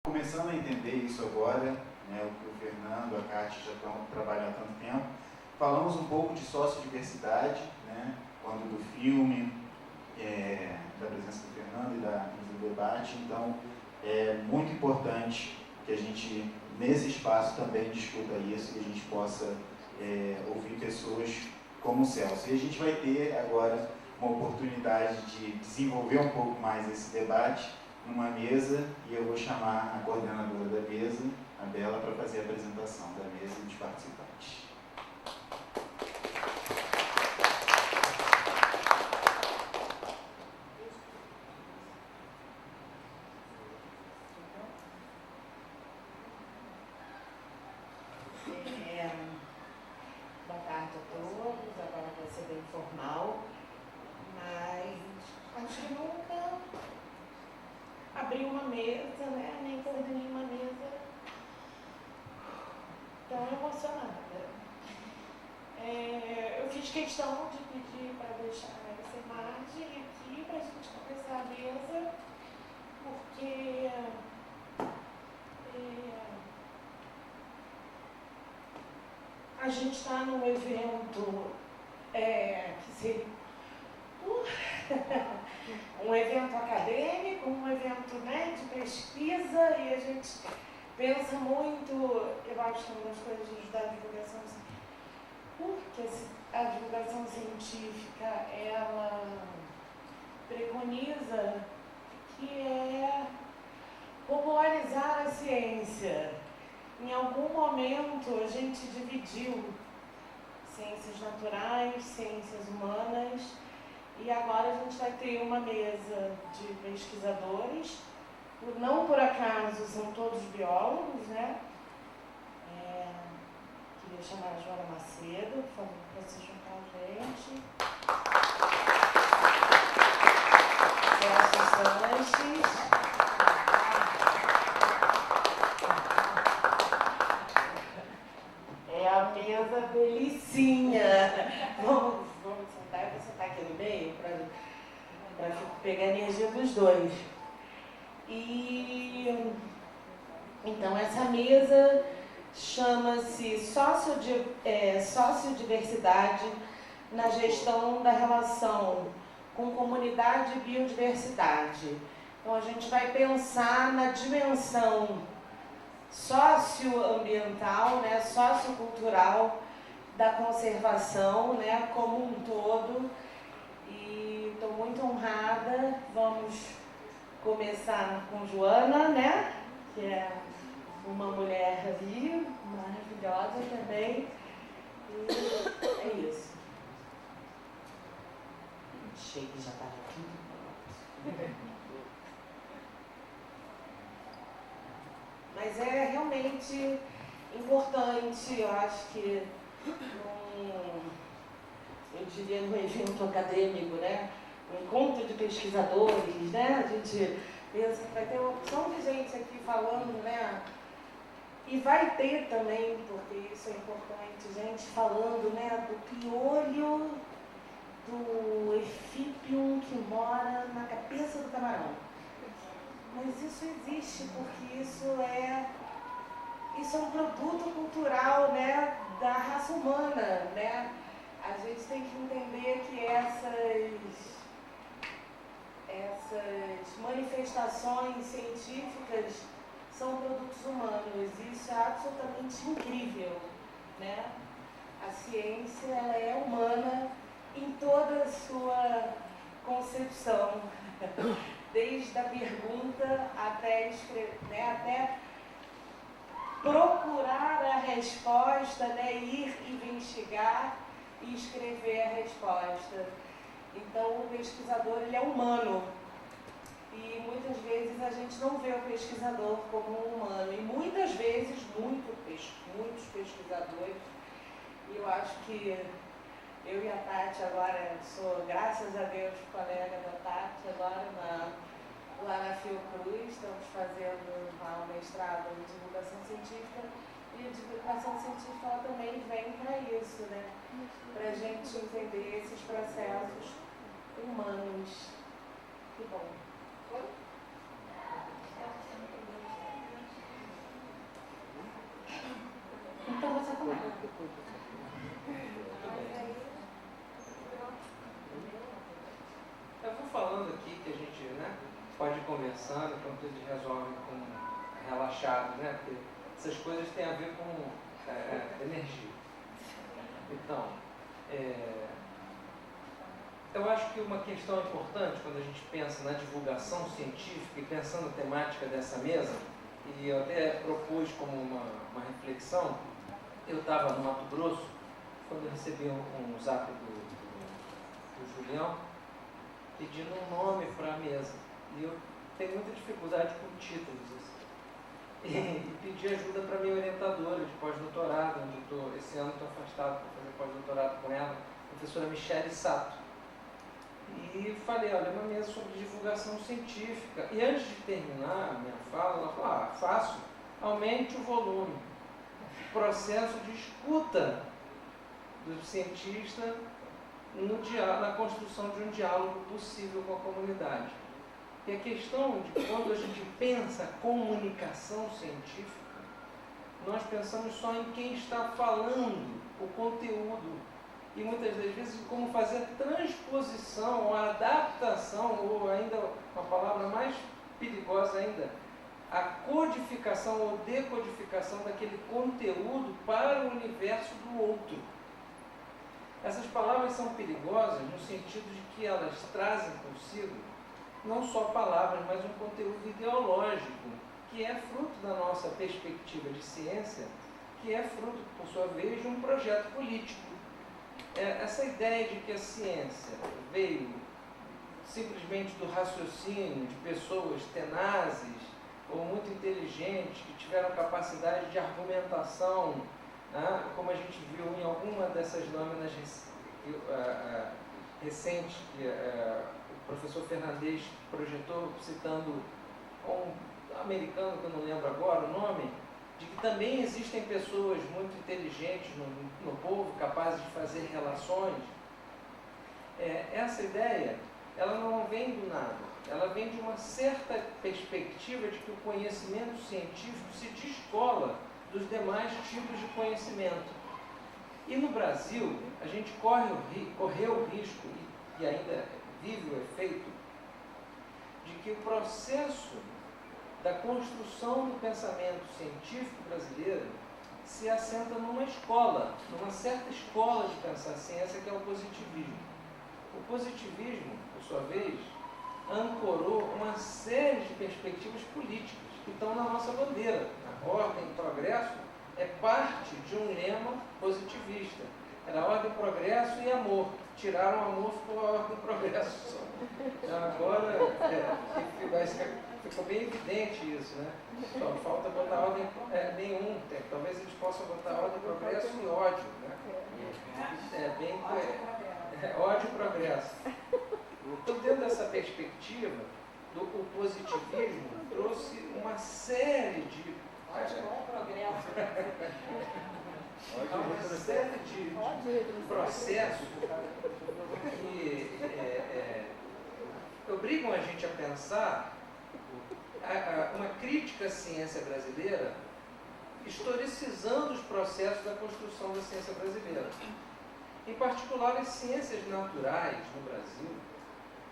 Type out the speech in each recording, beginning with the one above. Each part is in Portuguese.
começando a entender isso agora, né, o que o Fernando, a Kátia já estão trabalhando há tanto tempo. Falamos um pouco de sociodiversidade, né, quando do filme, da presença do Fernando e do debate. Então, é muito importante que a gente, nesse espaço, também discuta isso e a gente possa ouvir pessoas como o Celso. E a gente vai ter agora uma oportunidade de desenvolver um pouco mais esse debate numa mesa, e eu vou chamar a coordenadora da mesa, a Bela, para fazer a apresentação da mesa e dos participantes. Boa tarde a todos, agora vai ser bem formal, mas acho que nunca abri uma mesa, né? Nem coordenei uma mesa tão emocionada. Eu fiz questão de pedir para deixar essa imagem aqui para a gente começar a mesa, porque a gente está num evento que seria um evento acadêmico, um evento, né, de pesquisa, e a gente pensa muito, eu acho que uma das coisas da divulgação científica, porque a divulgação científica, ela preconiza que é popularizar a ciência. Em algum momento a gente dividiu ciências naturais, ciências humanas, e agora a gente vai ter uma mesa de pesquisadores, não por acaso são todos biólogos, né? Queria chamar a Joana Macedo, por favor, para se juntar a gente. Celso Sanches. É a mesa delicinha. Vamos sentar, eu vou sentar aqui no meio para pegar a energia dos dois. E então essa mesa chama-se Sociodiversidade na gestão da relação com comunidade e biodiversidade. Então a gente vai pensar na dimensão socioambiental, né, sociocultural da conservação, né, como um todo. E estou muito honrada. Vamos começar com Joana, né, que é uma mulher ali, maravilhosa também. E é isso. Achei que já estava aqui. Mas é realmente importante, eu acho que, eu diria, num evento acadêmico, né? Um encontro de pesquisadores, né? A gente pensa que vai ter uma opção de gente aqui falando, né? E vai ter também, porque isso é importante, gente falando, né, do piolho do Efipium que mora na cabeça do camarão. Mas isso existe porque isso é um produto cultural, né, da raça humana, né? A gente tem que entender que essas manifestações científicas são produtos humanos. Isso é absolutamente incrível, né? A ciência, ela é humana em toda a sua concepção, desde a pergunta até escrever, né, até procurar a resposta, né, ir investigar e escrever a resposta. Então, o pesquisador, ele é humano. E muitas vezes a gente não vê o pesquisador como um humano. E muitas vezes, muitos pesquisadores, e eu acho que eu e a Tati agora sou, graças a Deus, colega da Tati, agora lá na Fiocruz, estamos fazendo um mestrado em divulgação científica, e a divulgação científica ela também vem para isso, né? Para a gente entender esses processos humanos. Que bom. Eu vou falando aqui que a gente, né, pode ir conversando, enquanto eles resolvem com relaxado, né? Porque essas coisas têm a ver com energia. Então, eu acho que uma questão importante quando a gente pensa na divulgação científica e pensando na temática dessa mesa, e eu até propus como uma reflexão, eu estava no Mato Grosso, quando eu recebi um zap do Julião, pedindo um nome para a mesa. E eu tenho muita dificuldade com títulos. Assim. E pedi ajuda para minha orientadora de pós-doutorado, onde esse ano estou afastado para fazer pós-doutorado com ela, a professora Michele Sato. E falei, olha, uma mesa sobre divulgação científica. E antes de terminar a minha fala, ela falou, fácil, aumente o volume. Processo de escuta do cientista na construção de um diálogo possível com a comunidade. E a questão de quando a gente pensa comunicação científica, nós pensamos só em quem está falando o conteúdo e muitas das vezes como fazer a transposição ou a adaptação, ou ainda uma palavra mais perigosa ainda, a codificação ou decodificação daquele conteúdo para o universo do outro. Essas palavras são perigosas no sentido de que elas trazem consigo não só palavras, mas um conteúdo ideológico, que é fruto da nossa perspectiva de ciência, que é fruto, por sua vez, de um projeto político. Essa ideia de que a ciência veio simplesmente do raciocínio de pessoas tenazes ou muito inteligentes, que tiveram capacidade de argumentação, né, como a gente viu em alguma dessas lâminas recentes que o professor Fernandes projetou, citando um americano, que eu não lembro agora o nome, de que também existem pessoas muito inteligentes no povo, capazes de fazer relações. Essa ideia, ela não vem do nada, ela vem de uma certa perspectiva de que o conhecimento científico se descola dos demais tipos de conhecimento. E no Brasil, a gente correu o risco, e ainda vive o efeito, de que o processo da construção do pensamento científico brasileiro se assenta numa escola, numa certa escola de pensar ciência, que é o positivismo. O positivismo, por sua vez, ancorou uma série de perspectivas políticas que estão na nossa bandeira. A ordem e progresso é parte de um lema positivista. Era ordem, progresso e amor. Tiraram o amor, ficou a ordem e progresso só. Agora, ficou bem evidente isso, né? Só falta botar ordem nenhum. Talvez eles possam botar ordem, progresso e ódio, né? Ódio e progresso. Então, dentro dessa perspectiva, o positivismo trouxe uma série de... Ódio bom progresso. Uma série de processos que obrigam a gente a pensar uma crítica à ciência brasileira, historicizando os processos da construção da ciência brasileira. Em particular, as ciências naturais no Brasil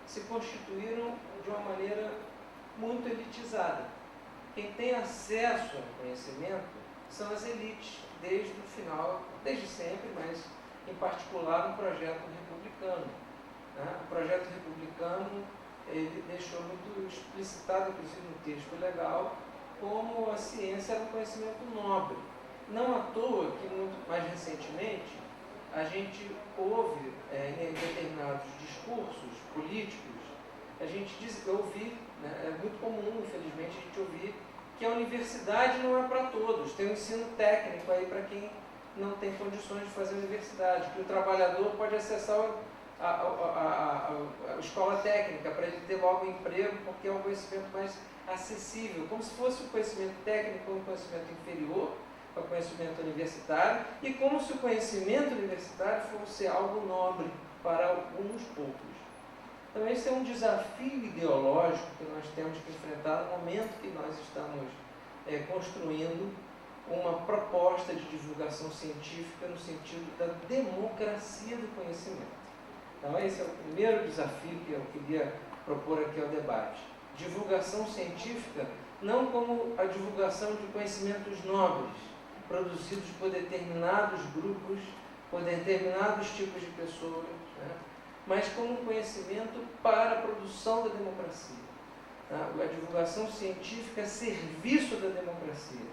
se constituíram de uma maneira muito elitizada. Quem tem acesso ao conhecimento são as elites, desde sempre, mas em particular no projeto republicano. O projeto republicano, ele deixou muito explicitado, inclusive no texto legal, como a ciência era um conhecimento nobre. Não à toa que, muito mais recentemente, a gente ouve em determinados discursos políticos, ouvir, né, é muito comum, infelizmente, a gente ouvir que a universidade não é para todos, tem um ensino técnico aí para quem não tem condições de fazer universidade, que o trabalhador pode acessar a escola técnica para ele ter logo um emprego, porque é um conhecimento mais acessível, como se fosse o conhecimento técnico um conhecimento inferior ao conhecimento universitário, e como se o conhecimento universitário fosse algo nobre para alguns poucos. Então esse é um desafio ideológico que nós temos que enfrentar no momento que nós estamos construindo uma proposta de divulgação científica no sentido da democracia do conhecimento. Então, esse é o primeiro desafio que eu queria propor aqui ao debate. Divulgação científica não como a divulgação de conhecimentos nobres, produzidos por determinados grupos, por determinados tipos de pessoas, né? Mas como um conhecimento para a produção da democracia. Tá? A divulgação científica é serviço da democracia.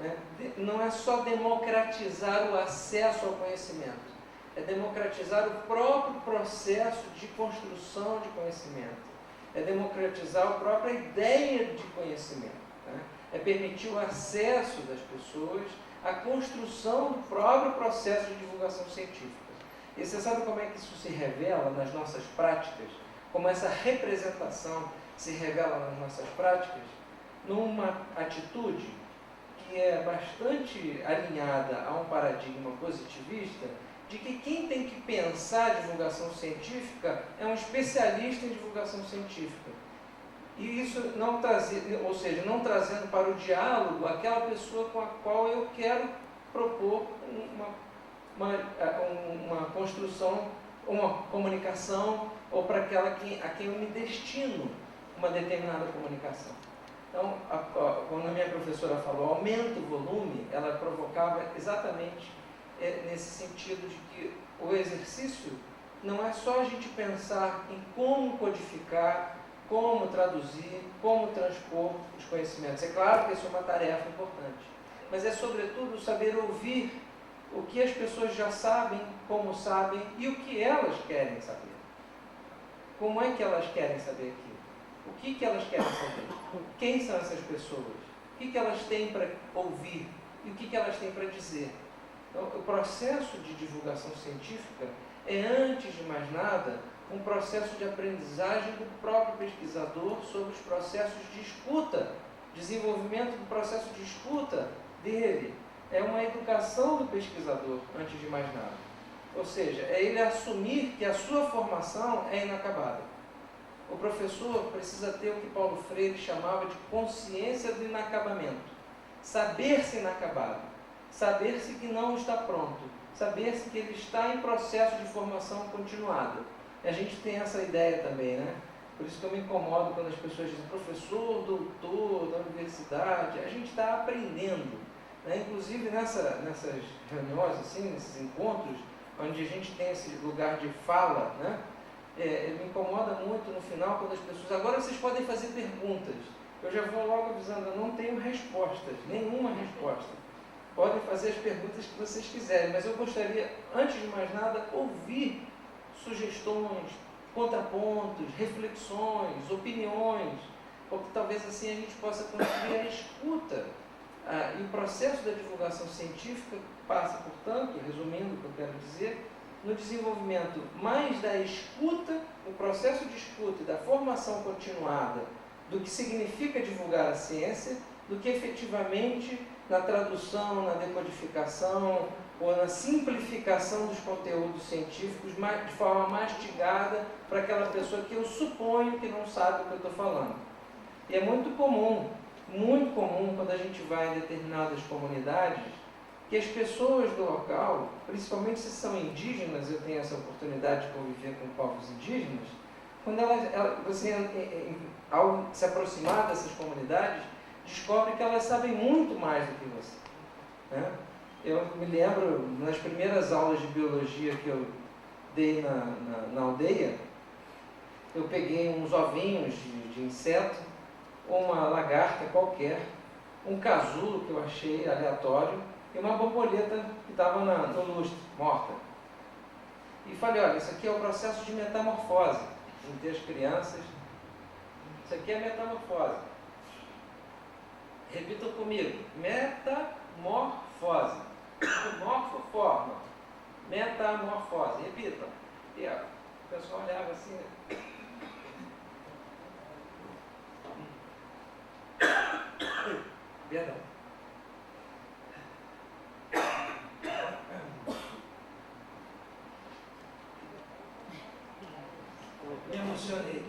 Né? Não é só democratizar o acesso ao conhecimento, é democratizar o próprio processo de construção de conhecimento, é democratizar a própria ideia de conhecimento, né? É permitir o acesso das pessoas à construção do próprio processo de divulgação científica. E você sabe como é que isso se revela nas nossas práticas? Como essa representação se revela nas nossas práticas? Numa atitude que é bastante alinhada a um paradigma positivista, de que quem tem que pensar a divulgação científica é um especialista em divulgação científica. E isso não trazendo para o diálogo aquela pessoa com a qual eu quero propor uma construção, uma comunicação, ou para aquela a quem eu me destino uma determinada comunicação. Então, quando a minha professora falou aumenta o volume, ela provocava exatamente nesse sentido de que o exercício não é só a gente pensar em como codificar, como traduzir, como transpor os conhecimentos. É claro que isso é uma tarefa importante, mas é sobretudo saber ouvir o que as pessoas já sabem, como sabem e o que elas querem saber. Como é que elas querem saber aquilo? O que elas querem saber? Quem são essas pessoas? O que elas têm para ouvir? E o que elas têm para dizer? Então, o processo de divulgação científica é, antes de mais nada, um processo de aprendizagem do próprio pesquisador sobre os processos de escuta, desenvolvimento do processo de escuta dele. É uma educação do pesquisador, antes de mais nada. Ou seja, é ele assumir que a sua formação é inacabada. O professor precisa ter o que Paulo Freire chamava de consciência do inacabamento. Saber-se inacabado. Saber-se que não está pronto. Saber-se que ele está em processo de formação continuada. E a gente tem essa ideia também, né? Por isso que eu me incomodo quando as pessoas dizem professor, doutor da universidade. A gente está aprendendo. Né? Inclusive nessas reuniões, assim, nesses encontros, onde a gente tem esse lugar de fala, né? Me incomoda muito no final quando as pessoas, agora vocês podem fazer perguntas. Eu já vou logo avisando, eu não tenho respostas, nenhuma resposta. Podem fazer as perguntas que vocês quiserem, mas eu gostaria, antes de mais nada, ouvir sugestões, contrapontos, reflexões, opiniões, porque talvez assim a gente possa construir a escuta. E o processo da divulgação científica passa, portanto, resumindo o que eu quero dizer, no desenvolvimento mais da escuta, o processo de escuta e da formação continuada do que significa divulgar a ciência, do que efetivamente na tradução, na decodificação ou na simplificação dos conteúdos científicos de forma mastigada para aquela pessoa que eu suponho que não sabe o que eu estou falando. E é muito comum quando a gente vai em determinadas comunidades, que as pessoas do local, principalmente se são indígenas, eu tenho essa oportunidade de conviver com povos indígenas, quando você, ao se aproximar dessas comunidades, descobre que elas sabem muito mais do que você. Né? Eu me lembro, nas primeiras aulas de biologia que eu dei na aldeia, eu peguei uns ovinhos de inseto, uma lagarta qualquer, um casulo que eu achei aleatório, e uma borboleta que estava no lustre, morta. E falei, olha, isso aqui é o processo de metamorfose. Juntei as crianças. Isso aqui é metamorfose. Repitam comigo. Metamorfose. Morfoforma. Metamorfose. Repitam. E o pessoal olhava assim. Perdão. Me emocionei.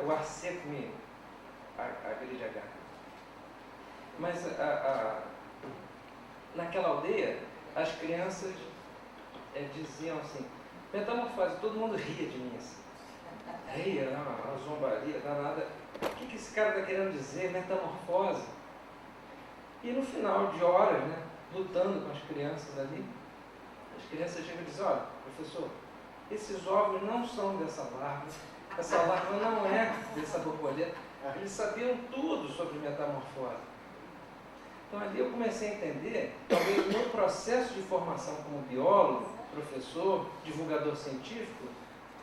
o ar seco me agride a garganta. Mas naquela aldeia, as crianças diziam assim, metamorfose, todo mundo ria de mim assim. Ria, uma zombaria danada. O que esse cara está querendo dizer? Metamorfose. E no final de horas, né, lutando com as crianças ali, as crianças chegam e dizem, olha, professor, esses ovos não são dessa larva, essa larva não é dessa borboleta. Eles sabiam tudo sobre metamorfose. Então ali eu comecei a entender, talvez no processo de formação como biólogo, professor, divulgador científico,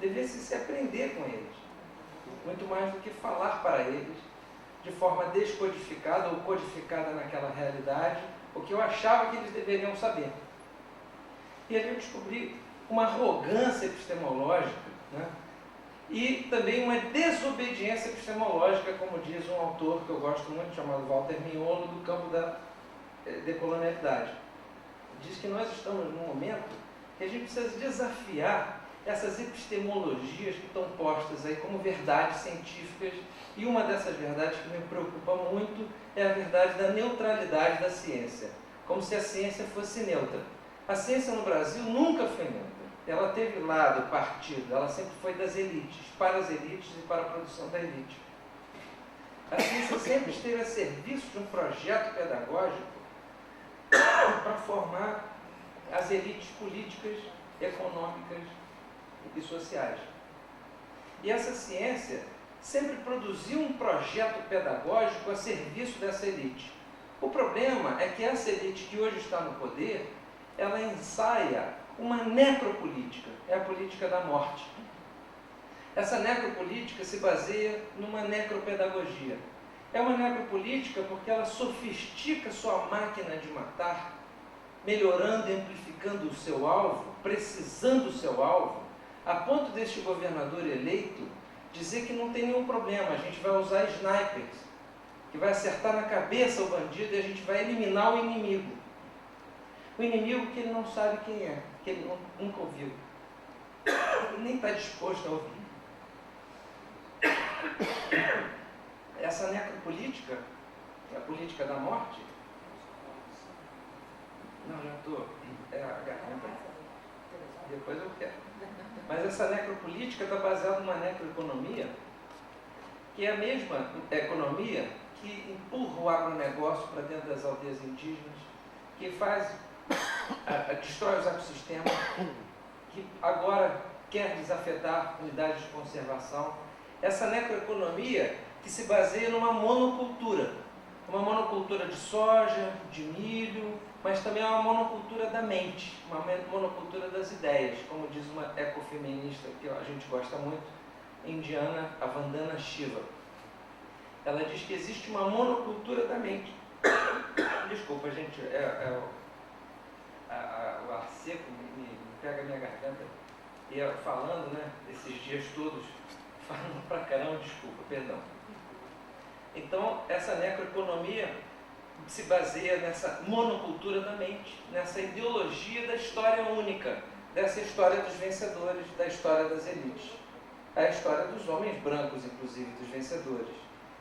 devesse se aprender com eles, muito mais do que falar para eles de forma descodificada ou codificada naquela realidade, o que eu achava que eles deveriam saber. E ali eu descobri uma arrogância epistemológica, né? E também uma desobediência epistemológica, como diz um autor que eu gosto muito, chamado Walter Mignolo, do campo da decolonialidade. Diz que nós estamos num momento que a gente precisa desafiar essas epistemologias que estão postas aí como verdades científicas, e uma dessas verdades que me preocupa muito é a verdade da neutralidade da ciência, como se a ciência fosse neutra. A ciência no Brasil nunca foi neutra. Ela teve lado, partido, ela sempre foi das elites, para as elites e para a produção da elite. A ciência sempre esteve a serviço de um projeto pedagógico para formar as elites políticas, econômicas e sociais. E essa ciência sempre produziu um projeto pedagógico a serviço dessa elite. O problema é que essa elite que hoje está no poder, ela ensaia uma necropolítica, é a política da morte. Essa necropolítica se baseia numa necropedagogia. É uma necropolítica porque ela sofistica sua máquina de matar, melhorando e amplificando o seu alvo, precisando do seu alvo, a ponto deste governador eleito dizer que não tem nenhum problema, a gente vai usar snipers, que vai acertar na cabeça o bandido e a gente vai eliminar o inimigo. O inimigo que ele não sabe quem é, que ele nunca ouviu, nem está disposto a ouvir. Essa necropolítica, a política da morte, não, já estou, é a garganta, depois eu quero. Mas essa necropolítica está baseada numa necroeconomia, que é a mesma economia que empurra o agronegócio para dentro das aldeias indígenas, que destrói os ecossistemas, que agora quer desafetar unidades de conservação. Essa necroeconomia que se baseia numa monocultura de soja, de milho, mas também é uma monocultura da mente, uma monocultura das ideias, como diz uma ecofeminista que a gente gosta muito, indiana, a Vandana Shiva. Ela diz que existe uma monocultura da mente. Desculpa, gente, o ar seco me pega a minha garganta. E falando, né, esses dias todos, falando pra caramba, desculpa, perdão. Então, essa necroeconomia se baseia nessa monocultura da mente, nessa ideologia da história única, dessa história dos vencedores, da história das elites. A história dos homens brancos, inclusive, dos vencedores.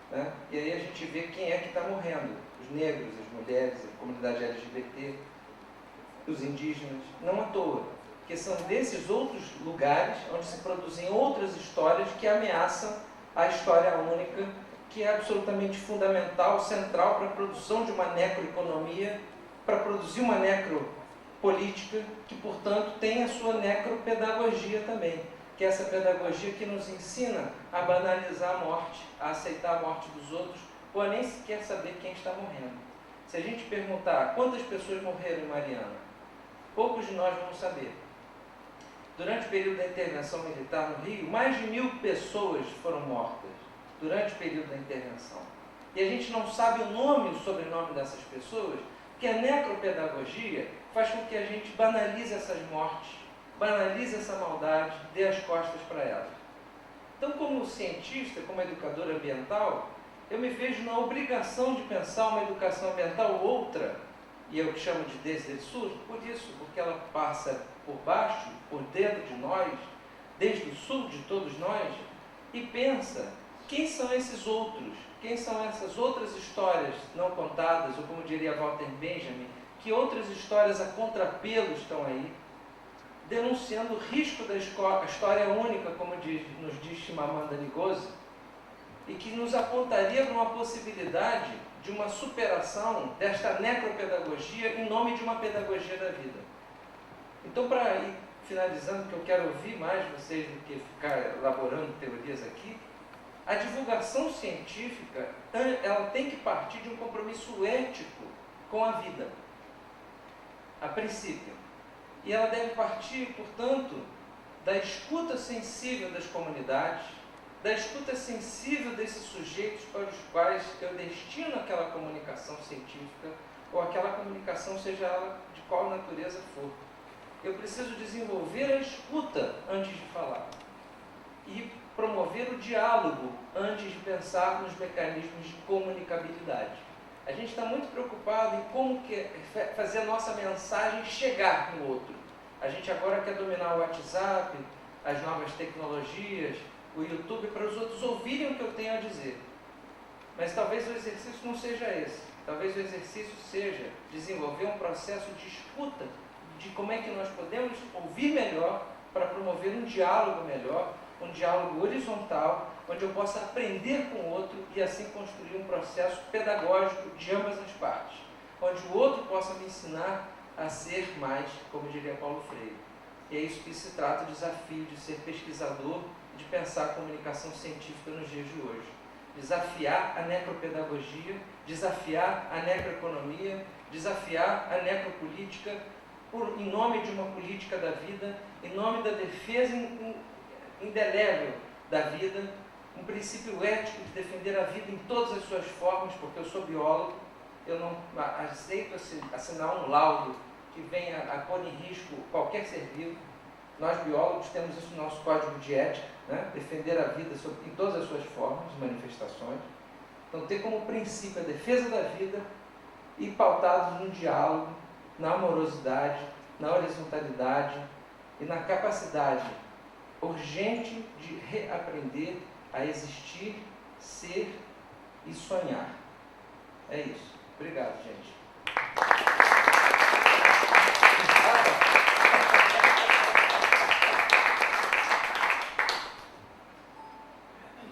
Né? E aí a gente vê quem é que está morrendo. Os negros, as mulheres, a comunidade LGBT, os indígenas, não à toa. Porque são desses outros lugares onde se produzem outras histórias que ameaçam a história única, que é absolutamente fundamental, central para a produção de uma necroeconomia, para produzir uma necropolítica, que, portanto, tem a sua necropedagogia também, que é essa pedagogia que nos ensina a banalizar a morte, a aceitar a morte dos outros, ou a nem sequer saber quem está morrendo. Se a gente perguntar quantas pessoas morreram em Mariana, poucos de nós vamos saber. Durante o período da intervenção militar no Rio, mais de 1000 pessoas foram mortas durante o período da intervenção. E a gente não sabe o nome e o sobrenome dessas pessoas, porque a necropedagogia faz com que a gente banalize essas mortes, banalize essa maldade, dê as costas para elas. Então, como cientista, como educador ambiental, eu me vejo na obrigação de pensar uma educação ambiental outra, e eu chamo de desde o sul, por isso, porque ela passa por baixo, por dentro de nós, desde o sul de todos nós, e pensa quem são esses outros? Quem são essas outras histórias não contadas, ou como diria Walter Benjamin, que outras histórias a contrapelo estão aí, denunciando o risco da história única, como nos diz Chimamanda Ngozi, e que nos apontaria para uma possibilidade de uma superação desta necropedagogia em nome de uma pedagogia da vida. Então, para ir finalizando, que eu quero ouvir mais vocês do que ficar elaborando teorias aqui, a divulgação científica, ela tem que partir de um compromisso ético com a vida, a princípio. E ela deve partir, portanto, da escuta sensível das comunidades, da escuta sensível desses sujeitos para os quais eu destino aquela comunicação científica, ou aquela comunicação, seja ela de qual natureza for. Eu preciso desenvolver a escuta antes de falar e promover o diálogo antes de pensar nos mecanismos de comunicabilidade. A gente está muito preocupado em como fazer a nossa mensagem chegar no outro. A gente agora quer dominar o WhatsApp, as novas tecnologias, o YouTube, para os outros ouvirem o que eu tenho a dizer. Mas talvez o exercício não seja esse. Talvez o exercício seja desenvolver um processo de escuta de como é que nós podemos ouvir melhor para promover um diálogo melhor, um diálogo horizontal, onde eu possa aprender com o outro e assim construir um processo pedagógico de ambas as partes, onde o outro possa me ensinar a ser mais, como diria Paulo Freire. E é isso que se trata o desafio de ser pesquisador, de pensar a comunicação científica nos dias de hoje. Desafiar a necropedagogia, desafiar a necroeconomia, desafiar a necropolítica, em nome de uma política da vida, em nome da defesa indelével da vida, um princípio ético de defender a vida em todas as suas formas, porque eu sou biólogo, eu não aceito assinar um laudo que venha a pôr em risco qualquer ser vivo. Nós biólogos temos isso no nosso código de ética, né? Defender a vida em todas as suas formas, manifestações. Então, ter como princípio a defesa da vida e pautados no diálogo, na amorosidade, na horizontalidade e na capacidade urgente de reaprender a existir, ser e sonhar. É isso. Obrigado, gente.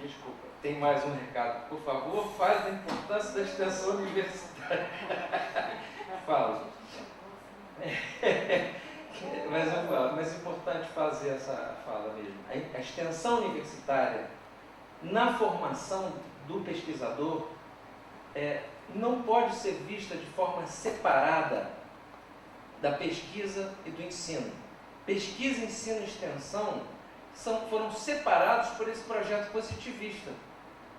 Desculpa, tem mais um recado. Por favor, fale da importância da extensão universitária. Fala. Mas eu falo, mas é importante fazer essa fala mesmo. A extensão universitária na formação do pesquisador não pode ser vista de forma separada da pesquisa e do ensino. Pesquisa, ensino e extensão foram separados por esse projeto positivista.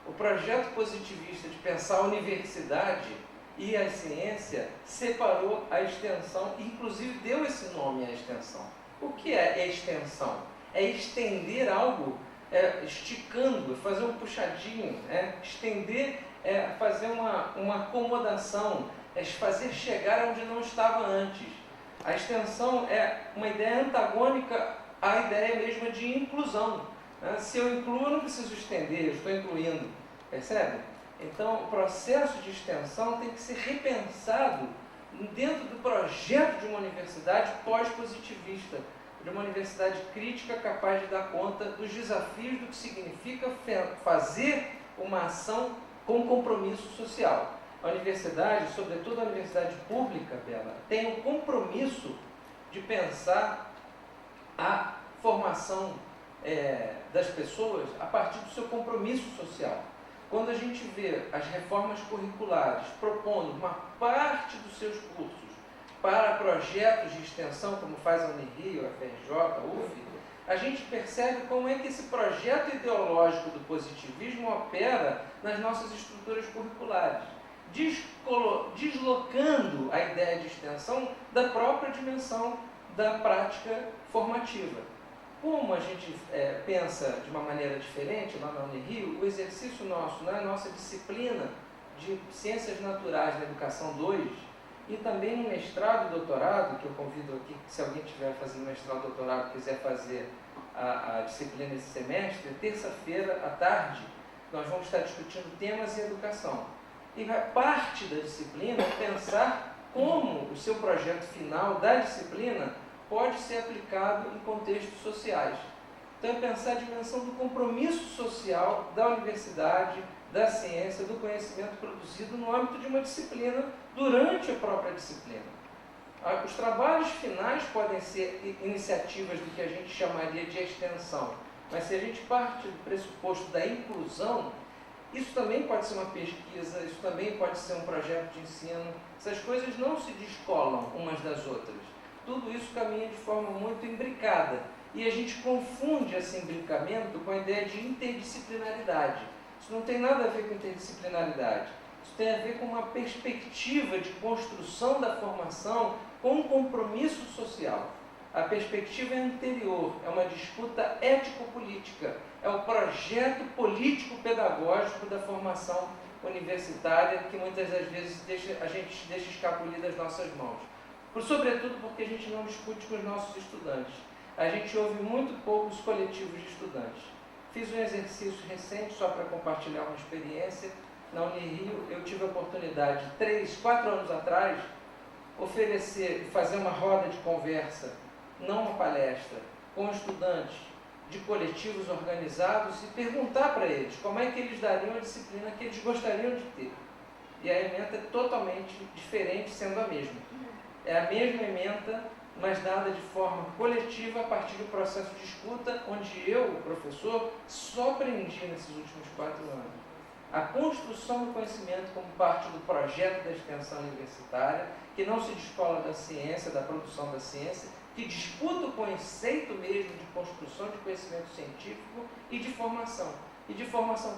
O projeto positivista de pensar a universidade e a ciência separou a extensão e inclusive deu esse nome à extensão. O que é extensão? É estender algo, esticando, fazer um puxadinho, estender, fazer uma acomodação, fazer chegar onde não estava antes. A extensão é uma ideia antagônica à ideia mesma de inclusão. Se eu incluo, eu não preciso estender, eu estou incluindo. Percebe? Então, o processo de extensão tem que ser repensado dentro do projeto de uma universidade pós-positivista, de uma universidade crítica capaz de dar conta dos desafios do que significa fazer uma ação com compromisso social. A universidade, sobretudo a universidade pública, Bela, tem um compromisso de pensar a formação das pessoas a partir do seu compromisso social. Quando a gente vê as reformas curriculares propondo uma parte dos seus cursos para projetos de extensão, como faz a Unirio, a FRJ, a UF, a gente percebe como é que esse projeto ideológico do positivismo opera nas nossas estruturas curriculares, deslocando a ideia de extensão da própria dimensão da prática formativa. Como a gente pensa de uma maneira diferente lá na Unirio, o exercício nosso, na nossa disciplina de Ciências Naturais na Educação 2, e também no mestrado e doutorado, que eu convido aqui, se alguém estiver fazendo mestrado e doutorado quiser fazer a disciplina esse semestre, terça-feira à tarde, Nós vamos estar discutindo temas em educação. E parte da disciplina é pensar como o seu projeto final da disciplina pode ser aplicado em contextos sociais. Então, é pensar a dimensão do compromisso social da universidade, da ciência, do conhecimento produzido no âmbito de uma disciplina durante a própria disciplina. Os trabalhos finais podem ser iniciativas do que a gente chamaria de extensão, mas se a gente parte do pressuposto da inclusão, isso também pode ser uma pesquisa, isso também pode ser um projeto de ensino. Essas coisas não se descolam umas das outras. Tudo isso caminha de forma muito imbricada. E a gente confunde esse imbricamento com a ideia de interdisciplinaridade. Isso não tem nada a ver com interdisciplinaridade. Isso tem a ver com uma perspectiva de construção da formação com um compromisso social. A perspectiva é anterior, é uma disputa ético-política, é o projeto político-pedagógico da formação universitária que muitas das vezes a gente deixa escapulir das nossas mãos. Sobretudo porque a gente não discute com os nossos estudantes. A gente ouve muito poucos coletivos de estudantes. Fiz um exercício recente só para compartilhar uma experiência. Na Unirio, eu tive a oportunidade, 3, 4 anos atrás, fazer uma roda de conversa, não uma palestra, com estudantes de coletivos organizados e perguntar para eles como é que eles dariam a disciplina que eles gostariam de ter. E a ementa é totalmente diferente, sendo a mesma. É a mesma ementa, mas dada de forma coletiva a partir do processo de escuta, onde eu, o professor, só aprendi nesses últimos 4 anos. A construção do conhecimento como parte do projeto da extensão universitária, que não se descola da ciência, da produção da ciência, que disputa o conceito mesmo de construção de conhecimento científico e de formação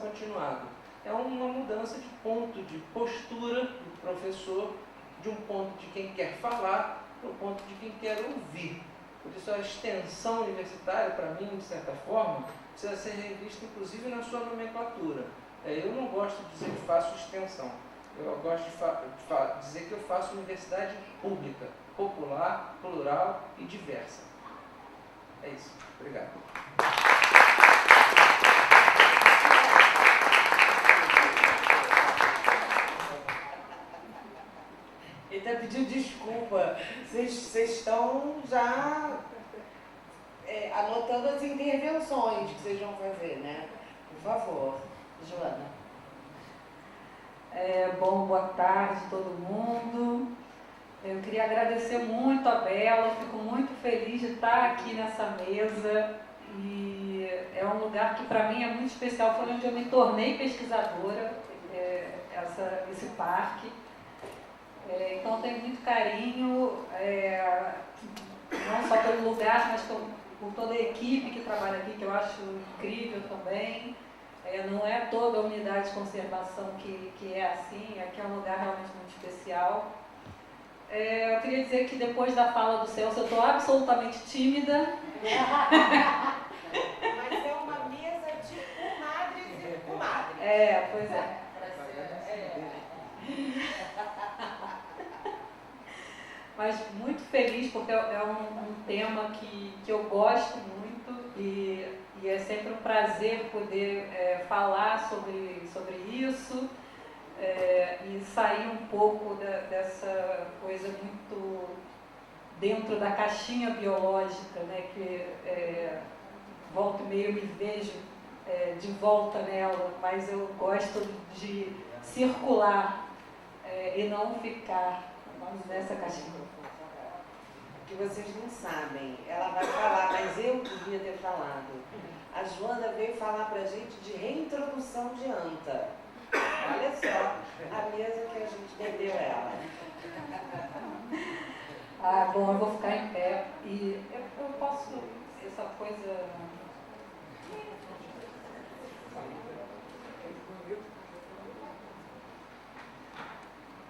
continuada. É uma mudança de ponto, de postura do professor, de um ponto de quem quer falar para o ponto de quem quer ouvir. Por isso a extensão universitária, para mim, de certa forma, precisa ser revista inclusive na sua nomenclatura. Eu não gosto de dizer que faço extensão, eu gosto de dizer que eu faço universidade pública, popular, plural e diversa. É isso. Obrigado. Ele está pedindo desculpa. Vocês estão já anotando as intervenções que vocês vão fazer, né? Por favor, Joana. Bom, boa tarde a todo mundo. Eu queria agradecer muito a Bela, fico muito feliz de estar aqui nessa mesa e é um lugar que para mim é muito especial, foi onde eu me tornei pesquisadora, esse parque. Então tenho muito carinho, não só pelo lugar, mas por toda a equipe que trabalha aqui, que eu acho incrível também. Não é toda a unidade de conservação que é assim, aqui é um lugar realmente muito especial. Eu queria dizer que depois da fala do Celso eu estou absolutamente tímida. Mas é uma mesa de comadres e comadres. Pois é. Mas muito feliz porque é um tema que eu gosto muito e é sempre um prazer poder falar sobre isso e sair um pouco dessa coisa muito dentro da caixinha biológica, né, que volta e meia eu me vejo de volta nela, mas eu gosto de circular e não ficar nessa caixinha. Que vocês não sabem, ela vai falar, mas eu devia ter falado. A Joana veio falar pra gente de reintrodução de anta. Olha só a mesa que a gente vendeu ela. Bom, eu vou ficar em pé e eu posso, essa coisa...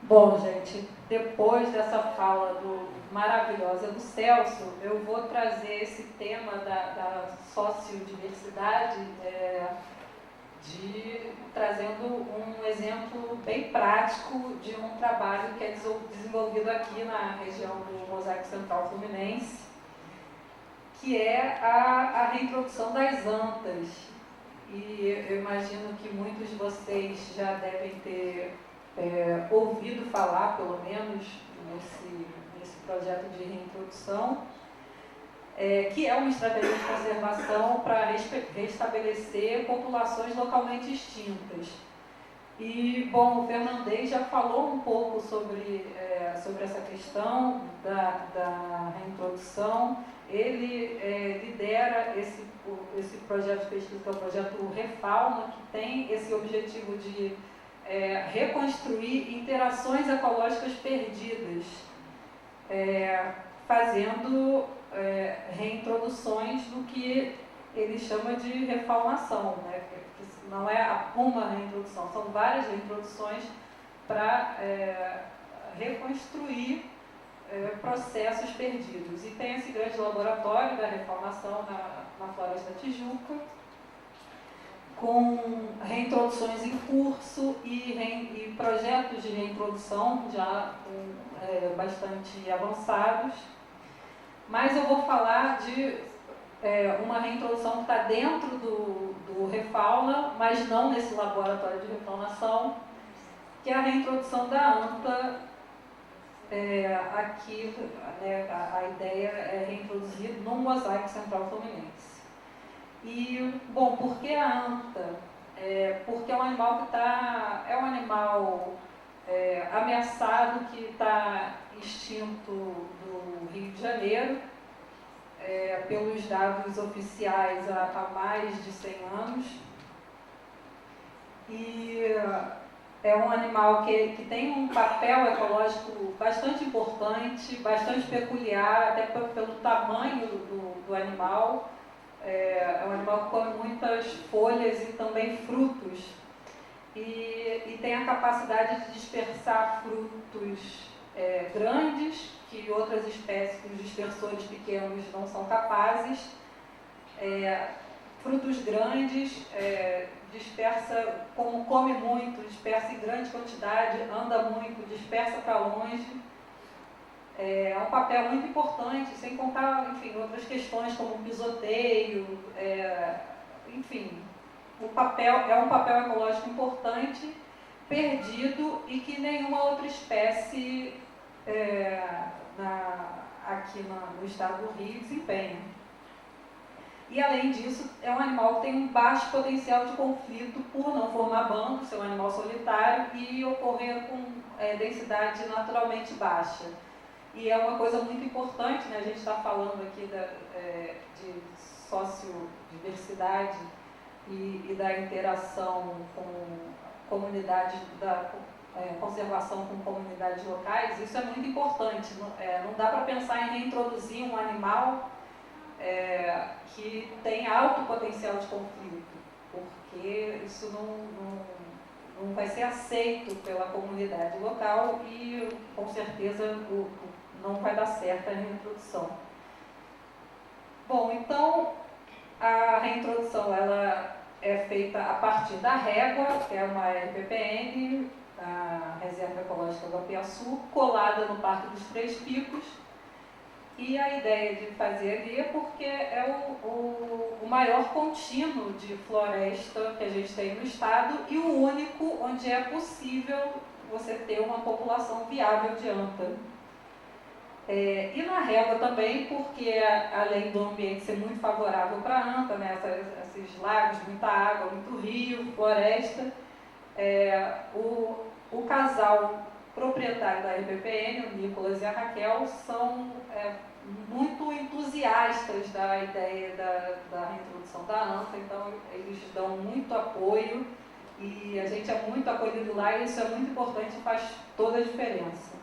Bom, gente, depois dessa fala maravilhosa do Celso, eu vou trazer esse tema da sociodiversidade, trazendo um exemplo bem prático de um trabalho que é desenvolvido aqui na região do Mosaico Central Fluminense, que é a reintrodução das antas. e eu imagino que muitos de vocês já devem ter ouvido falar, pelo menos, nesse projeto de reintrodução, que é uma estratégia de conservação para restabelecer populações localmente extintas. E, bom, o Fernandez já falou um pouco sobre essa questão da reintrodução. Ele lidera esse projeto de pesquisa, que é o projeto Refauna, que tem esse objetivo de reconstruir interações ecológicas perdidas, fazendo reintroduções do que ele chama de refaunação, né? Que não é uma reintrodução, são várias reintroduções para reconstruir processos perdidos. E tem esse grande laboratório da refaunação na Floresta da Tijuca, com reintroduções em curso e projetos de reintrodução já bastante avançados. Mas eu vou falar de uma reintrodução que está dentro do Refauna, mas não nesse laboratório de refaunação, que é a reintrodução da anta. Aqui, né, a ideia é reintroduzir no mosaico central fluminense. E, bom, por que a anta? Porque é um animal que é um animal ameaçado, que está extinto do Rio de Janeiro, pelos dados oficiais há mais de 100 anos. E é um animal que tem um papel ecológico bastante importante, bastante peculiar, até pelo tamanho do animal. É um animal que come muitas folhas e também frutos. E tem a capacidade de dispersar frutos grandes, que outras espécies, os dispersores pequenos, não são capazes. Frutos grandes, dispersa, como come muito, dispersa em grande quantidade, anda muito, dispersa para longe. É um papel muito importante, sem contar, enfim, outras questões como pisoteio, enfim, é um papel ecológico importante, perdido, e que nenhuma outra espécie aqui no estado do Rio desempenha. E, além disso, é um animal que tem um baixo potencial de conflito por não formar bando, ser um animal solitário e ocorrer com densidade naturalmente baixa. E é uma coisa muito importante, né? A gente está falando aqui de sociodiversidade e da interação com comunidades, da conservação com comunidades locais. Isso é muito importante. Não dá para pensar em reintroduzir um animal que tem alto potencial de conflito, porque isso não vai ser aceito pela comunidade local e, com certeza, não vai dar certo a reintrodução. Bom, então, a reintrodução ela é feita a partir da régua, que é uma RPPN, a Reserva Ecológica do Apiaçu, colada no Parque dos Três Picos. E a ideia de fazer ali é porque é o maior contínuo de floresta que a gente tem no estado e o único onde é possível você ter uma população viável de anta. E na régua também, porque além do ambiente ser muito favorável para a anta, né, esses lagos, muita água, muito rio, floresta, o casal proprietário da RPPN, o Nicolas e a Raquel, são muito entusiastas da ideia da reintrodução da anta, então eles dão muito apoio e a gente é muito acolhido lá e isso é muito importante e faz toda a diferença.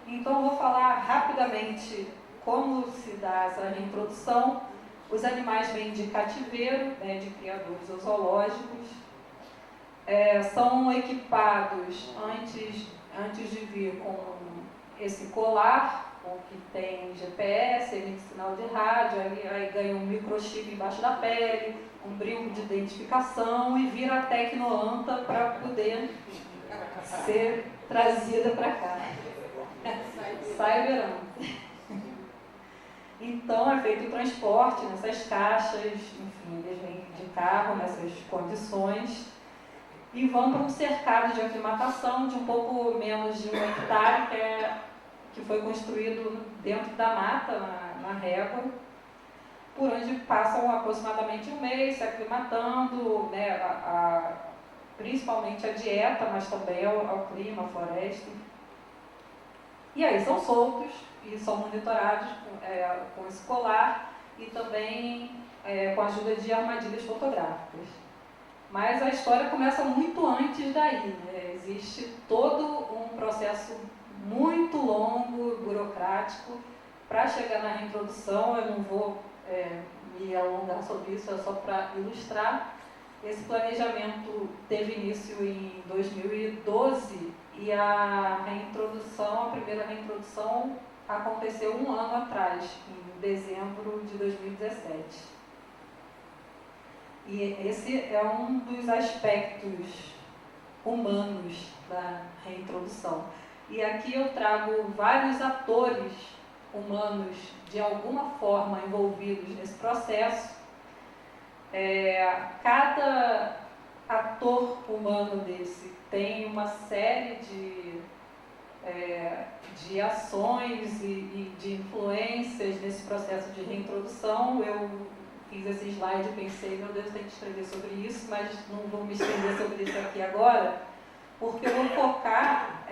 Então eu vou falar rapidamente como se dá essa reintrodução. Os animais vêm de cativeiro, né, de criadores zoológicos, são equipados antes de vir com esse colar, que tem GPS, emite sinal de rádio, aí ganha um microchip embaixo da pele, um brinco de identificação e vira a tecnoanta para poder ser trazida para cá. Cyberanta. Então é feito o transporte nessas caixas, enfim, eles vêm de carro nessas condições e vão para um cercado de aclimatação de um pouco menos de 1 hectare, que foi construído dentro da mata, na régua, por onde passam aproximadamente 1 mês se aclimatando, né, principalmente a dieta, mas também ao clima, à floresta. E aí são soltos e são monitorados com esse colar e também com a ajuda de armadilhas fotográficas. Mas a história começa muito antes daí, né? Existe todo um processo muito longo, burocrático, para chegar na reintrodução. Eu não vou me alongar sobre isso, é só para ilustrar. Esse planejamento teve início em 2012 e a primeira reintrodução aconteceu 1 ano atrás, em dezembro de 2017. E esse é um dos aspectos humanos da reintrodução. E aqui eu trago vários atores humanos de alguma forma envolvidos nesse processo. Cada ator humano desse tem uma série de ações e de influências nesse processo de reintrodução. Eu fiz esse slide e pensei, meu Deus, tem que escrever sobre isso, mas não vou me estender sobre isso aqui agora, porque eu vou focar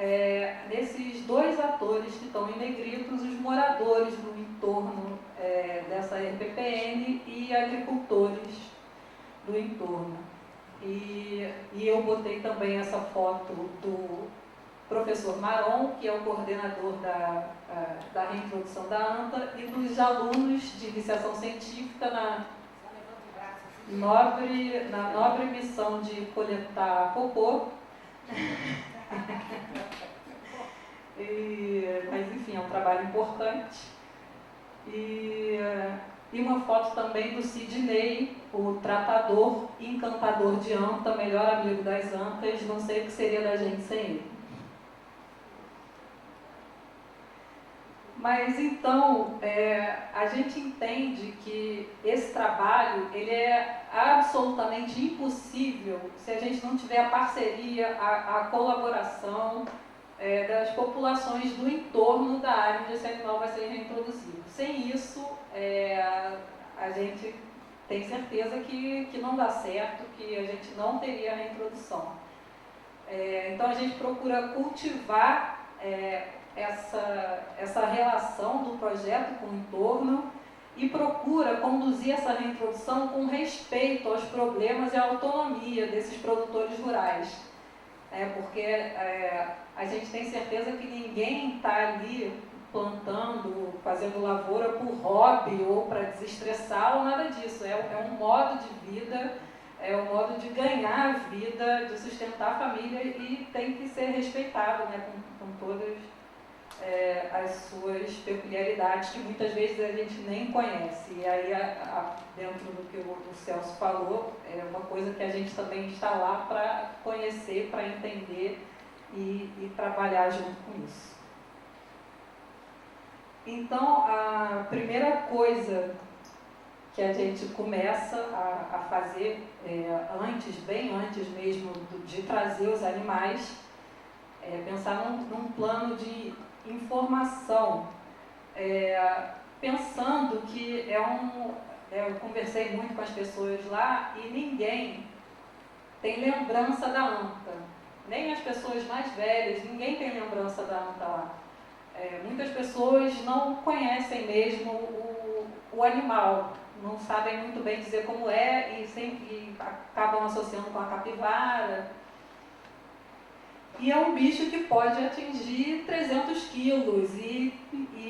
nesses 2 atores que estão em negritos, os moradores do entorno dessa RPPN e agricultores do entorno. E eu botei também essa foto do professor Maron, que é o coordenador da reintrodução da ANTA, e dos alunos de iniciação científica na nobre missão de coletar cocô. Mas enfim, é um trabalho importante. E uma foto também do Sidney, o tratador e encantador de anta, melhor amigo das antas. Não sei o que seria da gente sem ele. Mas então, a gente entende que esse trabalho ele é absolutamente impossível se a gente não tiver a parceria, a colaboração das populações do entorno da área onde esse animal vai ser reintroduzido. Sem isso, a gente tem certeza que não dá certo, que a gente não teria reintrodução. Então a gente procura cultivar essa relação do projeto com o entorno e procura conduzir essa reintrodução com respeito aos problemas e à autonomia desses produtores rurais. Porque a gente tem certeza que ninguém está ali plantando, fazendo lavoura por hobby ou para desestressar ou nada disso. É um modo de vida, é um modo de ganhar a vida, de sustentar a família e tem que ser respeitado, né, com todas as suas peculiaridades que muitas vezes a gente nem conhece. E aí, dentro do que o Celso falou, é uma coisa que a gente também está lá para conhecer, para entender e trabalhar junto com isso. Então, a primeira coisa que a gente começa a fazer, bem antes mesmo de trazer os animais, é pensar num plano de informação, pensando que eu conversei muito com as pessoas lá e ninguém tem lembrança da anta, nem as pessoas mais velhas, ninguém tem lembrança da anta lá. Muitas pessoas não conhecem mesmo o animal, não sabem muito bem dizer como é e acabam associando com a capivara. E é um bicho que pode atingir 300 quilos e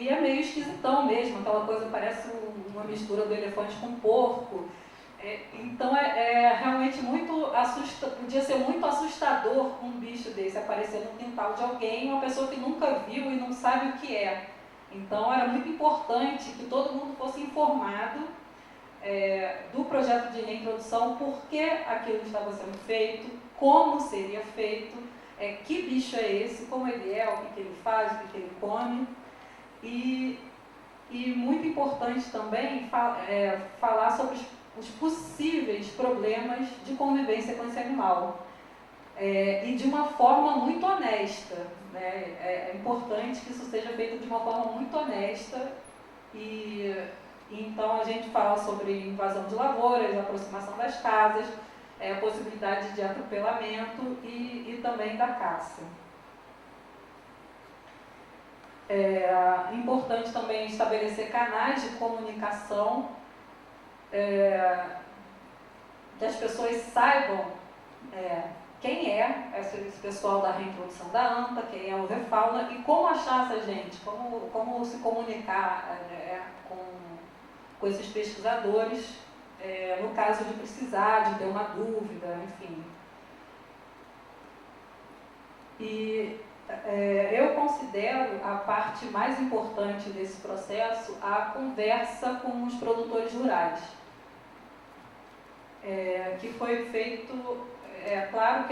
é meio esquisitão mesmo, aquela coisa parece uma mistura do elefante com porco. Então realmente muito assustador, podia ser muito assustador um bicho desse aparecer no quintal de alguém, uma pessoa que nunca viu e não sabe o que é. Então era muito importante que todo mundo fosse informado do projeto de reintrodução, por que aquilo estava sendo feito, como seria feito, que bicho é esse, como ele é, o que ele faz, o que ele come. E E muito importante também falar sobre os possíveis problemas de convivência com esse animal. E de uma forma muito honesta, né? É importante que isso seja feito de uma forma muito honesta. E então a gente fala sobre invasão de lavouras, aproximação das casas, a possibilidade de atropelamento e também da caça. É importante também estabelecer canais de comunicação, que as pessoas saibam quem é esse pessoal da reintrodução da ANTA, quem é o Refauna e como achar essa gente, como se comunicar com esses pesquisadores, no caso de precisar, de ter uma dúvida, enfim. E eu considero a parte mais importante desse processo a conversa com os produtores rurais, que foi feito, claro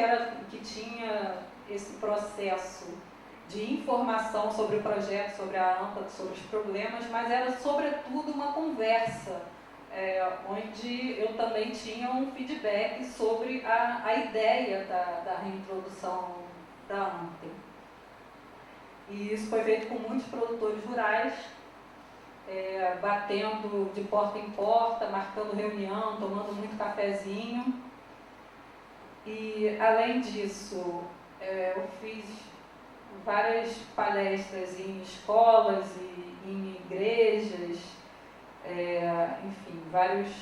que tinha esse processo de informação sobre o projeto, sobre a ANTA, sobre os problemas, mas era sobretudo uma conversa, onde eu também tinha um feedback sobre a ideia da reintrodução da ANTA. E isso foi feito com muitos produtores rurais, batendo de porta em porta, marcando reunião, tomando muito cafezinho. E, além disso, eu fiz várias palestras em escolas e em igrejas, enfim, vários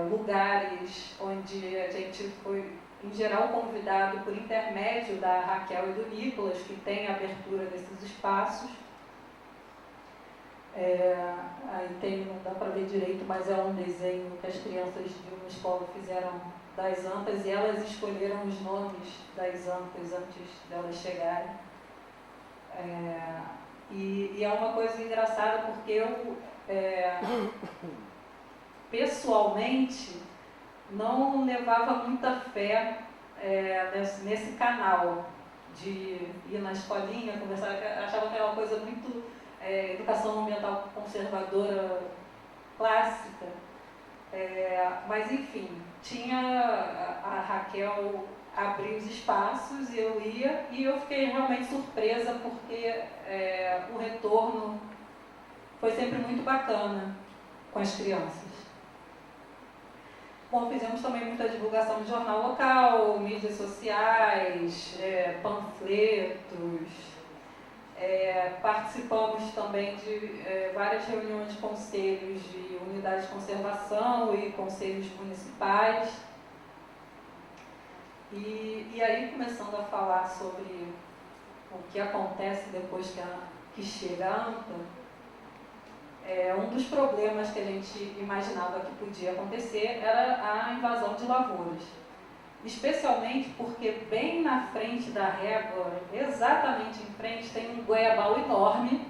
lugares onde a gente foi, em geral, convidado por intermédio da Raquel e do Nicolas, que tem a abertura desses espaços. Aí não dá para ver direito, mas é um desenho que as crianças de uma escola fizeram das antas e elas escolheram os nomes das antas antes delas chegarem. E é uma coisa engraçada porque eu, pessoalmente, não levava muita fé nesse canal de ir na escolinha, conversar, achava que era uma coisa muito educação ambiental conservadora clássica, mas enfim, tinha a Raquel abrir os espaços e eu ia, e eu fiquei realmente surpresa porque o retorno foi sempre muito bacana com as crianças. Bom, fizemos também muita divulgação de jornal local, mídias sociais, panfletos, participamos também de várias reuniões de conselhos de unidades de conservação e conselhos municipais. E aí, começando a falar sobre o que acontece depois que chega a ANTA, um dos problemas que a gente imaginava que podia acontecer era a invasão de lavouras. Especialmente porque bem na frente da régua, exatamente em frente, tem um goiabal enorme,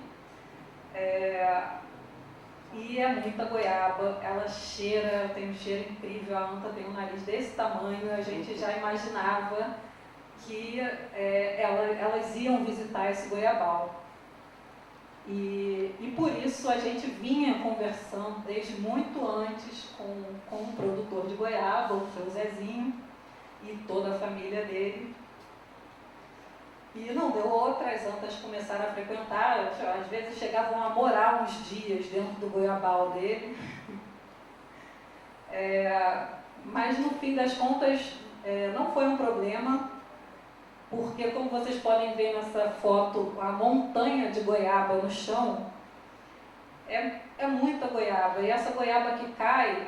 e é muita goiaba, ela cheira, tem um cheiro incrível, a anta tem um nariz desse tamanho, a gente já imaginava que elas iam visitar esse goiabal. E por isso a gente vinha conversando desde muito antes com um produtor de goiaba, o seu Zezinho, e toda a família dele. E não deu outra, as antas começaram a frequentar, às vezes chegavam a morar uns dias dentro do goiabal dele. Mas no fim das contas não foi um problema, porque como vocês podem ver nessa foto, a montanha de goiaba no chão, é muita goiaba, e essa goiaba que cai,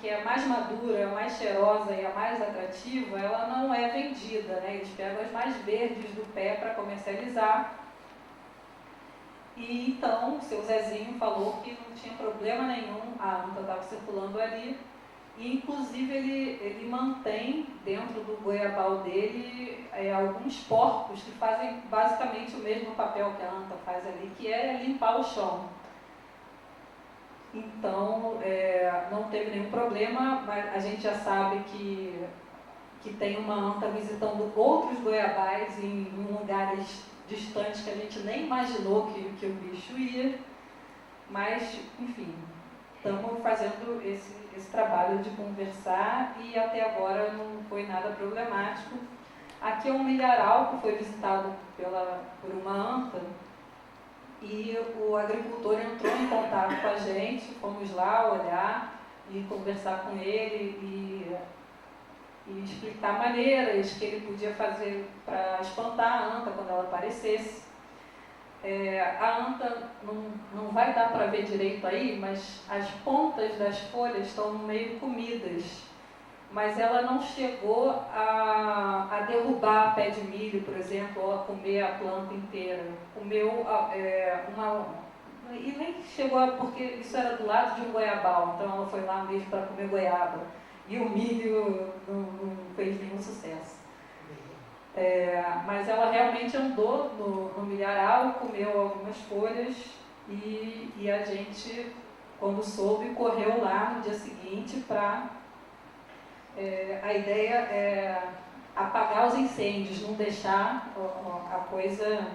que é a mais madura, a mais cheirosa e a mais atrativa, ela não é vendida, né? Eles pegam as mais verdes do pé para comercializar. E então o seu Zezinho falou que não tinha problema nenhum, a anta estava circulando ali, e inclusive ele mantém dentro do goiabal dele alguns porcos que fazem basicamente o mesmo papel que a anta faz ali, que é limpar o chão. Então, não teve nenhum problema, mas a gente já sabe que tem uma anta visitando outros goiabais em lugares distantes que a gente nem imaginou que o bicho ia. Mas, enfim, estamos fazendo esse trabalho de conversar e até agora não foi nada problemático. Aqui é um milharal que foi visitado por uma anta e o agricultor entrou em contato com a gente, fomos lá olhar e conversar com ele e explicar maneiras que ele podia fazer para espantar a anta quando ela aparecesse. A anta não vai dar para ver direito aí, mas as pontas das folhas estão meio comidas. Mas ela não chegou a derrubar pé de milho, por exemplo, ou a comer a planta inteira. Comeu e nem chegou porque isso era do lado de um goiabal, então ela foi lá mesmo para comer goiaba. E o milho não fez nenhum sucesso. Mas ela realmente andou no milharal, comeu algumas folhas e a gente, quando soube, correu lá no dia seguinte para... a ideia é apagar os incêndios, não deixar a coisa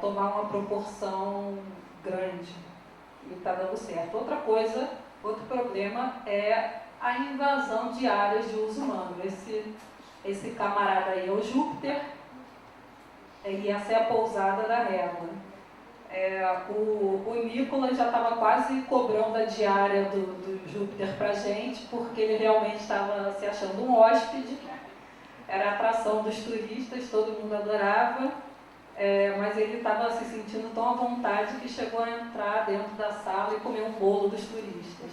tomar uma proporção grande. E está dando certo. Outro problema é a invasão de áreas de uso humano. Esse camarada aí é o Júpiter e essa é a pousada da régua. O Nicolas já estava quase cobrando a diária do Júpiter para a gente, porque ele realmente estava se achando um hóspede, era a atração dos turistas, todo mundo adorava, mas ele estava se sentindo tão à vontade que chegou a entrar dentro da sala e comer um bolo dos turistas.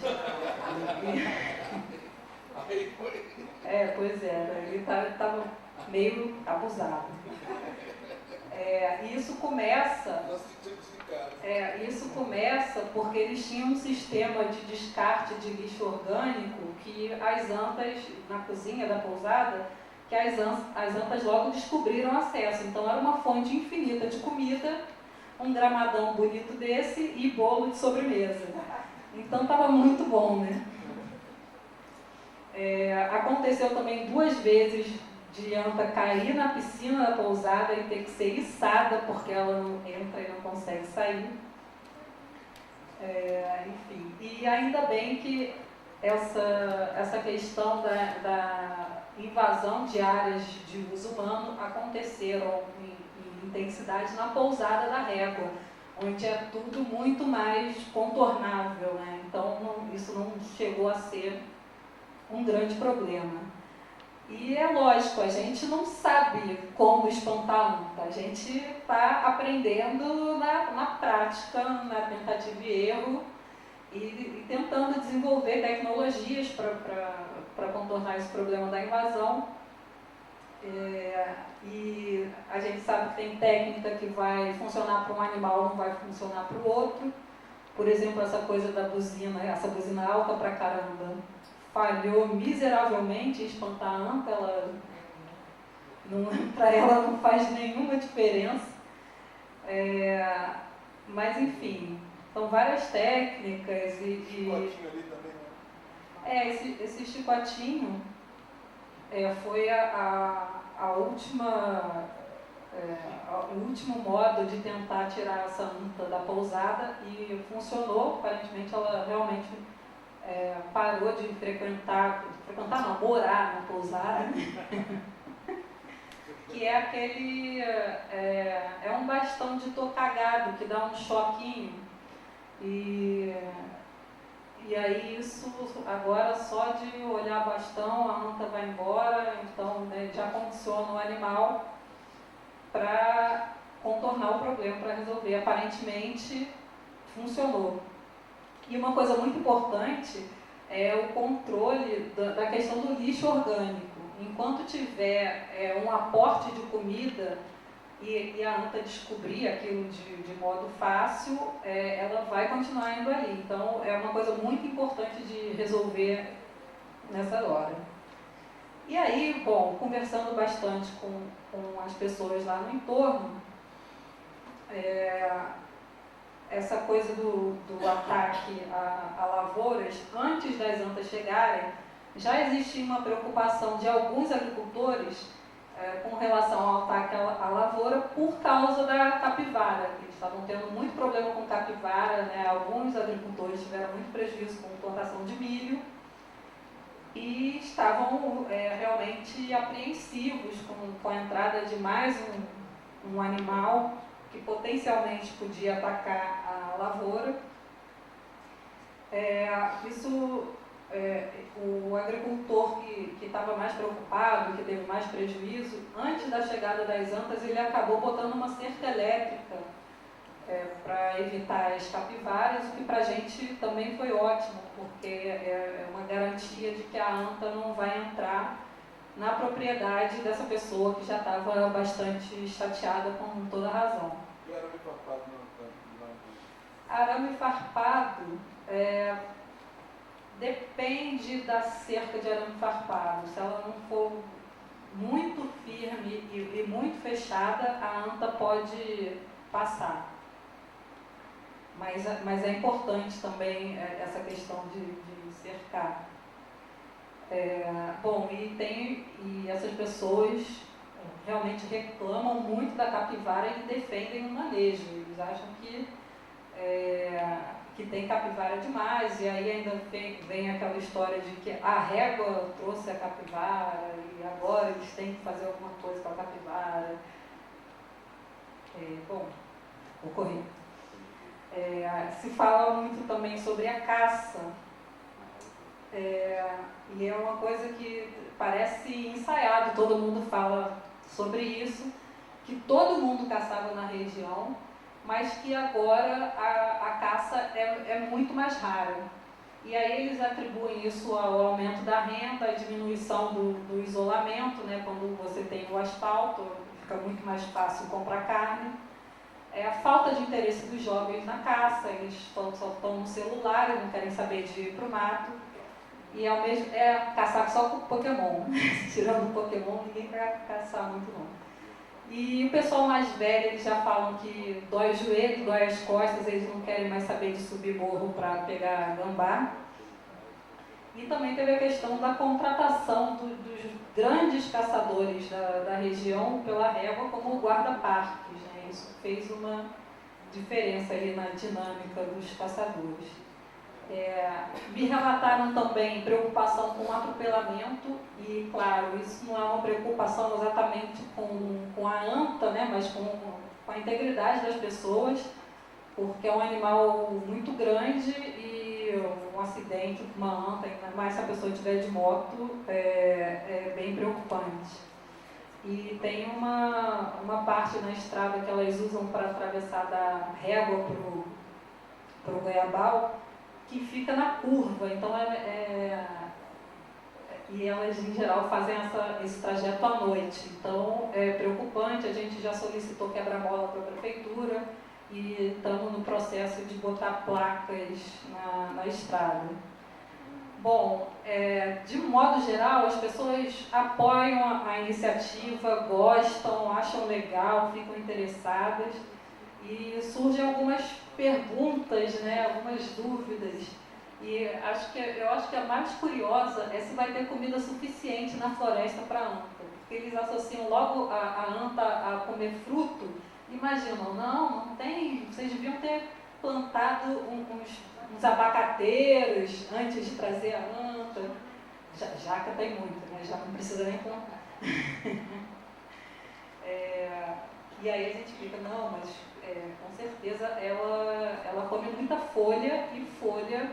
Pois é, ele estava meio abusado. Isso começa porque eles tinham um sistema de descarte de lixo orgânico que as antas, na cozinha da pousada, que as antas logo descobriram acesso. Então era uma fonte infinita de comida, um gramadão bonito desse e bolo de sobremesa. Então estava muito bom, né? Aconteceu também 2 vezes de anta cair na piscina da pousada e ter que ser içada porque ela não entra e não consegue sair. Enfim, e ainda bem que essa questão da invasão de áreas de uso humano aconteceram em intensidade na pousada da régua, onde é tudo muito mais contornável, né? Então isso não chegou a ser um grande problema. E é lógico, a gente não sabe como espantar a anta, a gente está aprendendo na prática, na tentativa e erro, e tentando desenvolver tecnologias para contornar esse problema da invasão. E a gente sabe que tem técnica que vai funcionar para um animal, não vai funcionar para o outro. Por exemplo, essa coisa da buzina, essa buzina alta pra caramba, falhou miseravelmente em espantar a anta, para ela não faz nenhuma diferença. Mas enfim, são várias técnicas Chicotinho ali também, né? Esse chicotinho foi o último modo de tentar tirar essa anta da pousada e funcionou. Aparentemente ela realmente parou de morar na pousada. Que é aquele, um bastão de tocagado que dá um choquinho e aí isso agora só de olhar bastão a anta vai embora, então já condiciona o animal para contornar o problema, para resolver. Aparentemente funcionou. E uma coisa muito importante é o controle da questão do lixo orgânico. Enquanto tiver um aporte de comida e a anta descobrir aquilo de modo fácil, ela vai continuar indo ali. Então é uma coisa muito importante de resolver nessa hora. E aí, bom, conversando bastante com as pessoas lá no entorno, essa coisa do ataque a lavouras, antes das antas chegarem, já existia uma preocupação de alguns agricultores com relação ao ataque à lavoura por causa da capivara, que eles estavam tendo muito problema com capivara, né? Alguns agricultores tiveram muito prejuízo com plantação de milho e estavam realmente apreensivos com a entrada de mais um animal que potencialmente podia atacar a lavoura. O agricultor que estava mais preocupado, que teve mais prejuízo, antes da chegada das antas, ele acabou botando uma cerca elétrica para evitar as capivaras, o que para a gente também foi ótimo, porque é uma garantia de que a anta não vai entrar na propriedade dessa pessoa que já estava bastante chateada com toda a razão. E arame farpado não? Arame farpado depende da cerca de arame farpado. Se ela não for muito firme e muito fechada, a anta pode passar. Mas é importante também essa questão de cercar. E essas pessoas realmente reclamam muito da capivara e defendem o manejo. Eles acham que tem capivara demais, e aí ainda vem aquela história de que a régua trouxe a capivara e agora eles têm que fazer alguma coisa com a capivara. Vou correr. Se fala muito também sobre a caça, e é uma coisa que parece ensaiado, todo mundo fala sobre isso, que todo mundo caçava na região, mas que agora a caça é muito mais rara. E aí eles atribuem isso ao aumento da renda, à diminuição do isolamento, né? Quando você tem o asfalto, fica muito mais fácil comprar carne. A falta de interesse dos jovens na caça, eles só estão no celular, eles não querem saber de ir para o mato. E ao mesmo caçar só com Pokémon. Tirando o Pokémon, ninguém vai caçar muito não. E o pessoal mais velho, eles já falam que dói o joelho, dói as costas, eles não querem mais saber de subir morro para pegar gambá. E também teve a questão da contratação dos grandes caçadores da região pela régua como guarda-parques, né? Isso fez uma diferença aí na dinâmica dos caçadores. Me relataram também preocupação com o atropelamento e, claro, isso não é uma preocupação exatamente com a anta, né, mas com a integridade das pessoas, porque é um animal muito grande e um acidente com uma anta, ainda mais se a pessoa estiver de moto, é bem preocupante. E tem uma parte na estrada que elas usam para atravessar da régua para o Goiabal, que fica na curva, então e elas em geral fazem esse trajeto à noite, então é preocupante. A gente já solicitou quebra-mola para a prefeitura e estamos no processo de botar placas na estrada. Bom, de modo geral, as pessoas apoiam a iniciativa, gostam, acham legal, ficam interessadas. E surgem algumas perguntas, né, algumas dúvidas. E eu acho que a mais curiosa é se vai ter comida suficiente na floresta para a anta. Porque eles associam logo a anta a comer fruto. Imaginam, não tem, vocês deviam ter plantado uns abacateiros antes de trazer a anta. Jaca tem muito, né, já não precisa nem plantar. E aí a gente fica, não, mas com certeza ela come muita folha e folha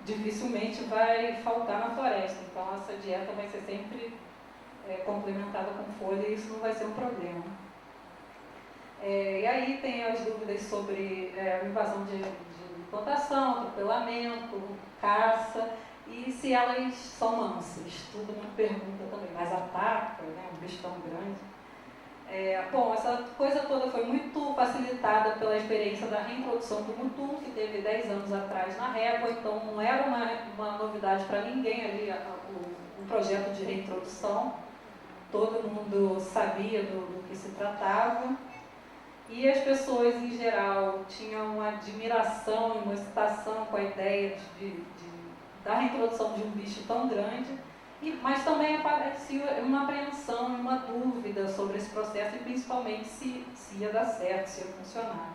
dificilmente vai faltar na floresta. Então essa dieta vai ser sempre complementada com folha e isso não vai ser um problema. E aí tem as dúvidas sobre invasão de plantação, atropelamento, caça e se elas são mansas. Tudo mundo pergunta também, mas ataca, né, um bicho tão grande. Bom, essa coisa toda foi muito facilitada pela experiência da reintrodução do mutum, que teve 10 anos atrás na régua, então não era uma novidade para ninguém ali o projeto de reintrodução, todo mundo sabia do que se tratava, e as pessoas em geral tinham uma admiração e uma excitação com a ideia da reintrodução de um bicho tão grande. Mas também aparecia uma apreensão, uma dúvida sobre esse processo e principalmente se ia dar certo, se ia funcionar.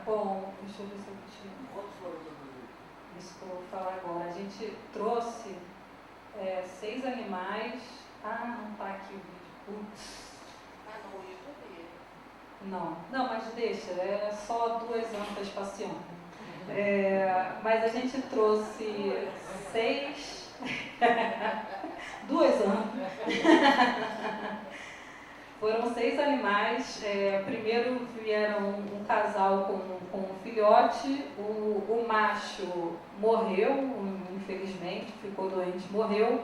Bom, deixa eu ver se eu tinha. Quantos foram introduzidos? Isso que eu vou falar agora. A gente trouxe 6 animais. Não está aqui o vídeo. Putz. Não, isso Não, mas deixa, é só 2 antas passeando. Mas a gente trouxe 6. 2 antas. Foram 6 animais. Primeiro vieram um casal com um filhote. O macho morreu, infelizmente, ficou doente, morreu.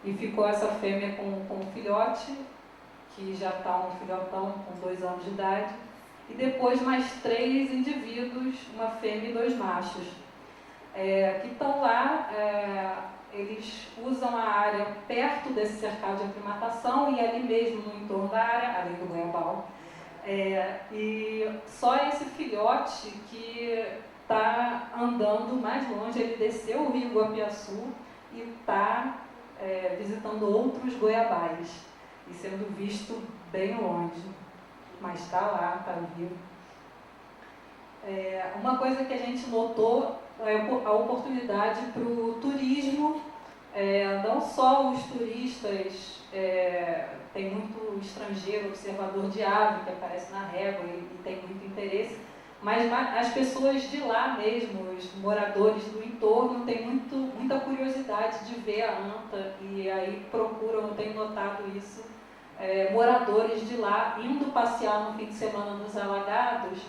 E ficou essa fêmea com um filhote, que já está um filhotão com 2 anos de idade. E depois mais 3 indivíduos, uma fêmea e 2 machos, que estão lá. Eles usam a área perto desse cercado de aclimatação e ali mesmo no entorno da área, além do goiabal. E só esse filhote que está andando mais longe, ele desceu o rio Guapiaçu e está visitando outros goiabais e sendo visto bem longe, mas está lá, está vivo. Uma coisa que a gente notou é a oportunidade para o turismo, não só os turistas, tem muito estrangeiro, observador de ave que aparece na régua e tem muito interesse, mas as pessoas de lá mesmo, os moradores do entorno, têm muita curiosidade de ver a anta e aí procuram, eu tenho notado isso, moradores de lá indo passear no fim de semana nos alagados,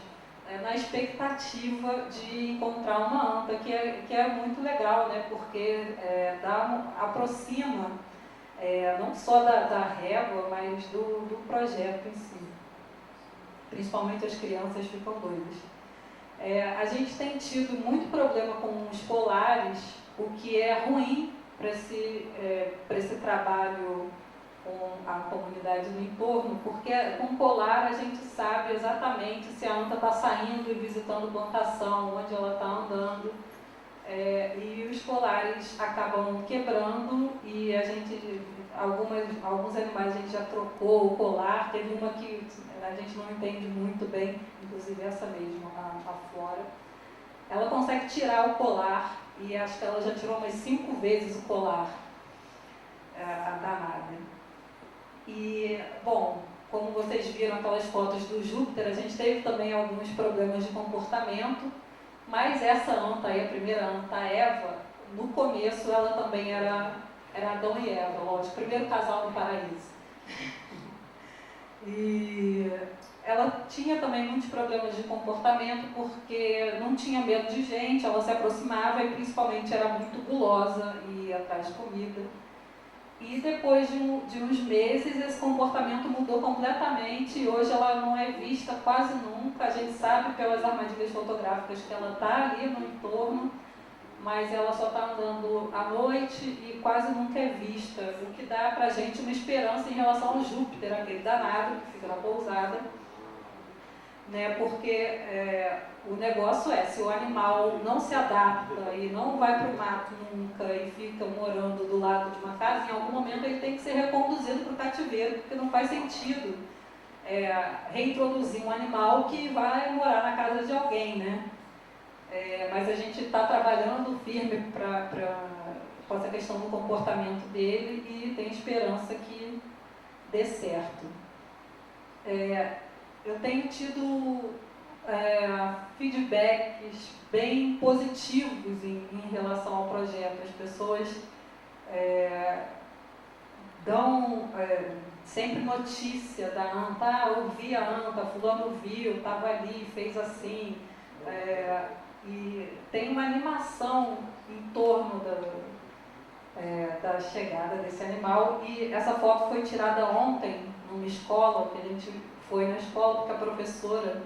na expectativa de encontrar uma anta, que é muito legal, né? Porque aproxima não só da régua, mas do projeto em si. Principalmente as crianças ficam doidas. A gente tem tido muito problema com os colares, o que é ruim para esse trabalho com a comunidade do entorno, porque com colar a gente sabe exatamente se a anta está saindo e visitando plantação, onde ela está andando, e os colares acabam quebrando e alguns animais a gente já trocou o colar. Teve uma que a gente não entende muito bem, inclusive essa mesma, a Flora. Ela consegue tirar o colar e acho que ela já tirou umas 5 vezes o colar, a danada. E, bom, como vocês viram aquelas fotos do Júpiter, a gente teve também alguns problemas de comportamento, mas essa anta aí, a primeira anta, a Eva, no começo ela também era Adão e Eva, lógico, primeiro casal no paraíso. E ela tinha também muitos problemas de comportamento porque não tinha medo de gente, ela se aproximava e principalmente era muito gulosa e ia atrás de comida. E depois de uns meses esse comportamento mudou completamente e hoje ela não é vista quase nunca. A gente sabe pelas armadilhas fotográficas que ela está ali no entorno, mas ela só está andando à noite e quase nunca é vista, o que dá para a gente uma esperança em relação ao Júpiter, aquele danado que fica na pousada, né? Porque o negócio se o animal não se adapta e não vai para o mato nunca e fica morando do lado de uma casa, em algum momento ele tem que ser reconduzido para o cativeiro, porque não faz sentido reintroduzir um animal que vai morar na casa de alguém, né? Mas a gente está trabalhando firme com essa questão do comportamento dele e tem esperança que dê certo. Eu tenho tido feedbacks bem positivos em relação ao projeto. As pessoas dão sempre notícia da anta, eu vi a anta, fulano viu, estava ali, fez assim. E tem uma animação em torno da chegada desse animal. E essa foto foi tirada ontem numa escola, que a gente foi na escola porque a professora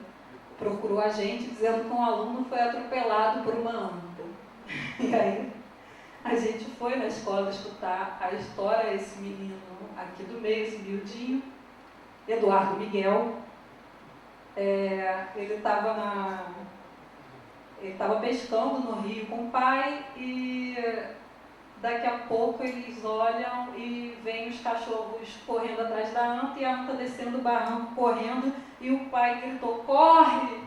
procurou a gente dizendo que um aluno foi atropelado por uma anta. E aí a gente foi na escola escutar a história desse menino aqui do meio, esse miudinho, Eduardo Miguel. Ele estava pescando no rio com o pai e daqui a pouco eles olham e vêm os cachorros correndo atrás da anta e a anta descendo o barranco correndo e o pai gritou, corre!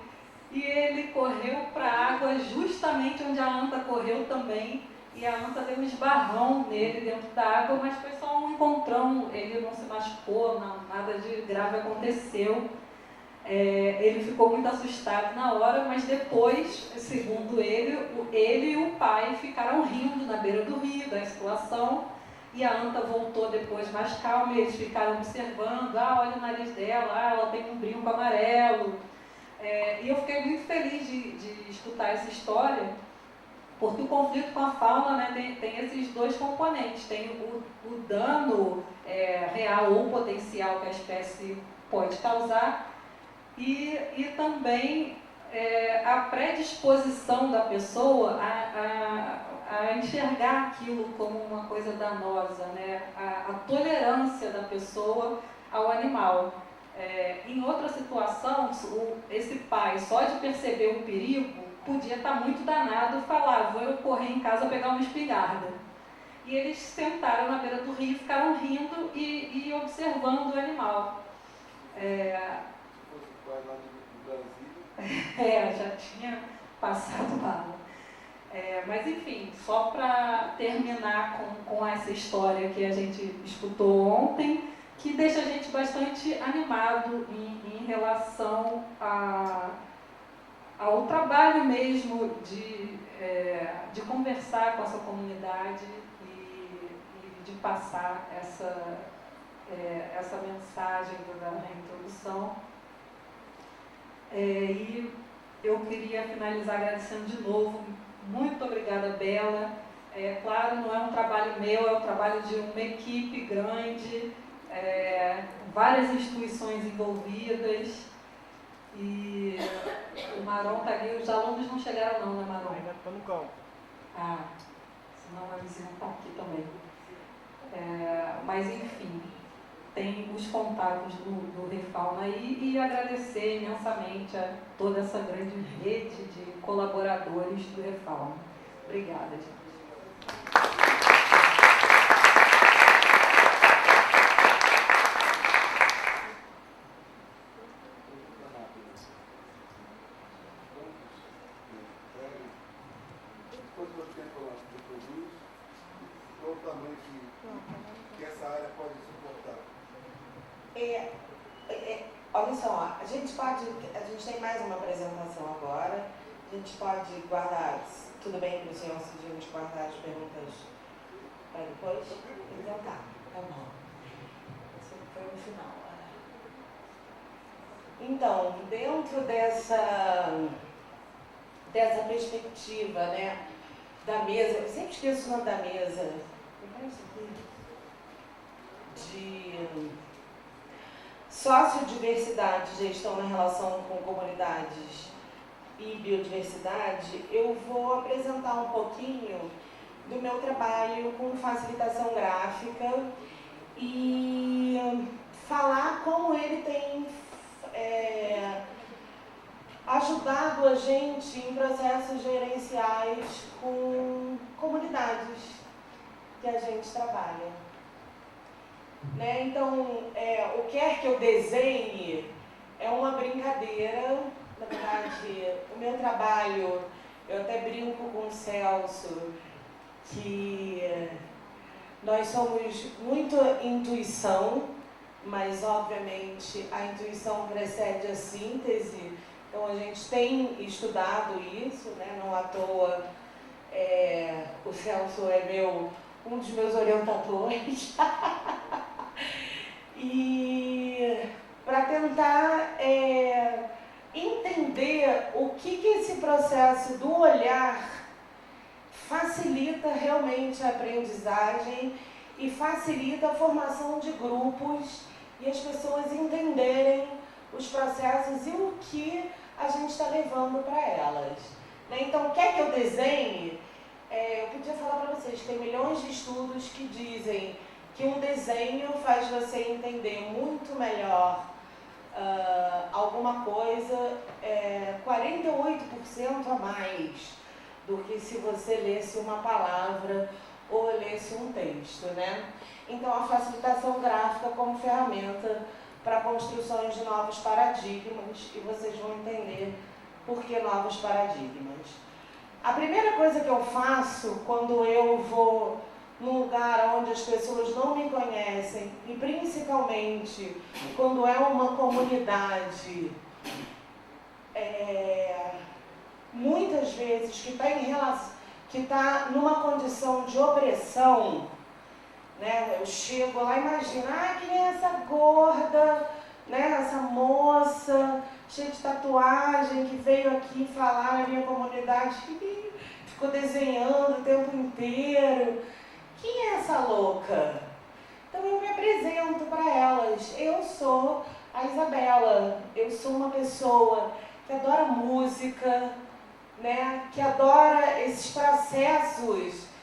e ele correu para a água justamente onde a anta correu também, e a anta deu um esbarrão nele dentro da água, mas foi só um encontrão, ele não se machucou, não, nada de grave aconteceu. Ele ficou muito assustado na hora, mas depois, segundo ele e o pai ficaram rindo na beira do rio da situação, e a anta voltou depois mais calma, e eles ficaram observando, olha o nariz dela, ela tem um brinco amarelo. E eu fiquei muito feliz de escutar essa história, porque o conflito com a fauna, né, tem esses dois componentes, tem o dano real ou potencial que a espécie pode causar, e também a predisposição da pessoa a enxergar aquilo como uma coisa danosa, né? A tolerância da pessoa ao animal. Em outra situação, esse pai, só de perceber o perigo, podia estar muito danado e falar, vou correr em casa pegar uma espingarda. E eles sentaram na beira do rio e ficaram rindo e observando o animal. Lá de Brasília. Já tinha passado mal. Mas enfim, só para terminar com essa história que a gente escutou ontem, que deixa a gente bastante animado em relação ao trabalho mesmo de conversar com essa comunidade e de passar essa mensagem na introdução. E eu queria finalizar agradecendo de novo. Muito obrigada, Bela. Claro, não é um trabalho meu, é o trabalho de uma equipe grande, várias instituições envolvidas. E o Maron está ali, os alunos não chegaram não, né, Maron? Ainda estou no campo. Senão a vizinha está aqui também. Mas enfim, tem os contatos do Refauna aí, e agradecer imensamente a toda essa grande rede de colaboradores do Refauna. Obrigada, gente. Quanto tempo ela produz? Qual o tamanho que essa área pode suportar? Olha só, a gente tem mais uma apresentação agora, a gente pode guardar, tudo bem para o senhor se a gente guardar as perguntas para depois? Então tá bom. Isso foi no final. Então, dentro dessa perspectiva, né, da mesa, eu sempre esqueço o nome da mesa, de sociodiversidade, gestão na relação com comunidades e biodiversidade, eu vou apresentar um pouquinho do meu trabalho com facilitação gráfica e falar como ele tem ajudado a gente em processos gerenciais com comunidades que a gente trabalha. Né? Então, o quer que eu desenhe é uma brincadeira. Na verdade, o meu trabalho, eu até brinco com o Celso, que nós somos muito intuição, mas obviamente a intuição precede a síntese, então a gente tem estudado isso, né? Não à toa o Celso é um dos meus orientadores. E para tentar entender o que esse processo do olhar facilita realmente a aprendizagem e facilita a formação de grupos e as pessoas entenderem os processos e o que a gente está levando para elas. Então, quer que eu desenhe? Eu podia falar para vocês, tem milhões de estudos que dizem que um desenho faz você entender muito melhor alguma coisa, 48% a mais do que se você lesse uma palavra ou lesse um texto, né? Então, a facilitação gráfica como ferramenta para construções de novos paradigmas, e vocês vão entender Por que novos paradigmas? A primeira coisa que eu faço quando eu vou num lugar onde as pessoas não me conhecem, e principalmente quando é uma comunidade, muitas vezes que está numa condição de opressão, né? Eu chego lá e imagino, quem é essa gorda, né? Essa moça cheia de tatuagem que veio aqui falar na minha comunidade, ficou desenhando o tempo inteiro. Quem é essa louca? Então eu me apresento para elas. Eu sou a Isabela, eu sou uma pessoa que adora música, né? Que adora esses processos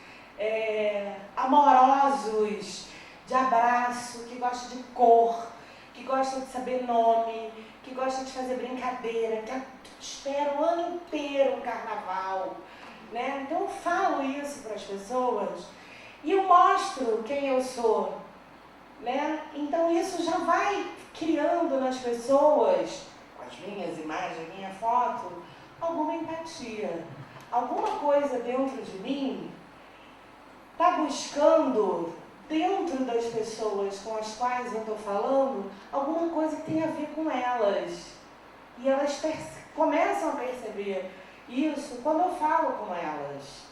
amorosos, de abraço, que gosta de cor, que gosta de saber nome, que gosta de fazer brincadeira, que espera o ano inteiro o carnaval, né? Então eu falo isso para as pessoas e eu mostro quem eu sou, né? Então isso já vai criando nas pessoas, com as minhas imagens, minha foto, alguma empatia. Alguma coisa dentro de mim está buscando, dentro das pessoas com as quais eu estou falando, alguma coisa que tem a ver com elas. E elas começam a perceber isso quando eu falo com elas.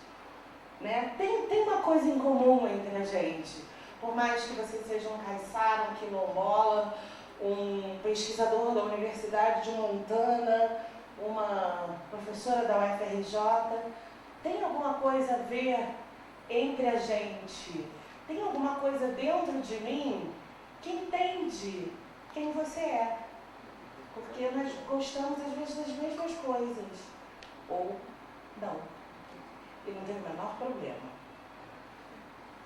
Né? Tem uma coisa em comum entre a gente. Por mais que você seja um caiçara, um quilombola, um pesquisador da Universidade de Montana, uma professora da UFRJ, tem alguma coisa a ver entre a gente? Tem alguma coisa dentro de mim que entende quem você é. Porque nós gostamos, às vezes, das mesmas coisas. Ou não. E não tem o menor problema.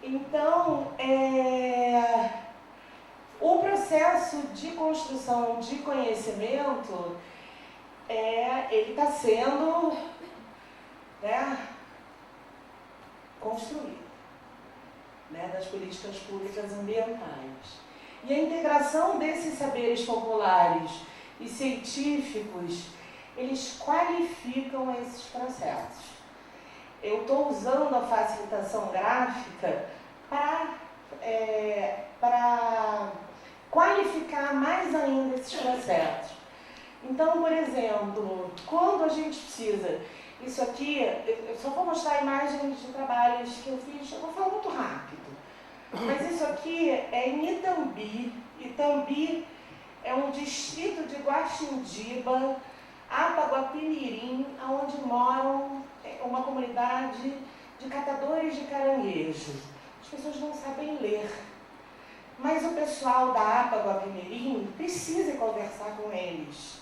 Então, o processo de construção de conhecimento, ele está sendo, né, construído, né, das políticas públicas ambientais. E a integração desses saberes populares e científicos, eles qualificam esses processos. Eu estou usando a facilitação gráfica para qualificar mais ainda esses processos. Então, por exemplo, quando a gente precisa... Isso aqui, eu só vou mostrar imagens de trabalhos que eu fiz, eu vou falar muito rápido. Mas isso aqui é em Itambi. Itambi é um distrito de Guaxindiba, Apaguapimirim, onde moram uma comunidade de catadores de caranguejo. As pessoas não sabem ler, mas o pessoal da Apaguapimirim precisa conversar com eles.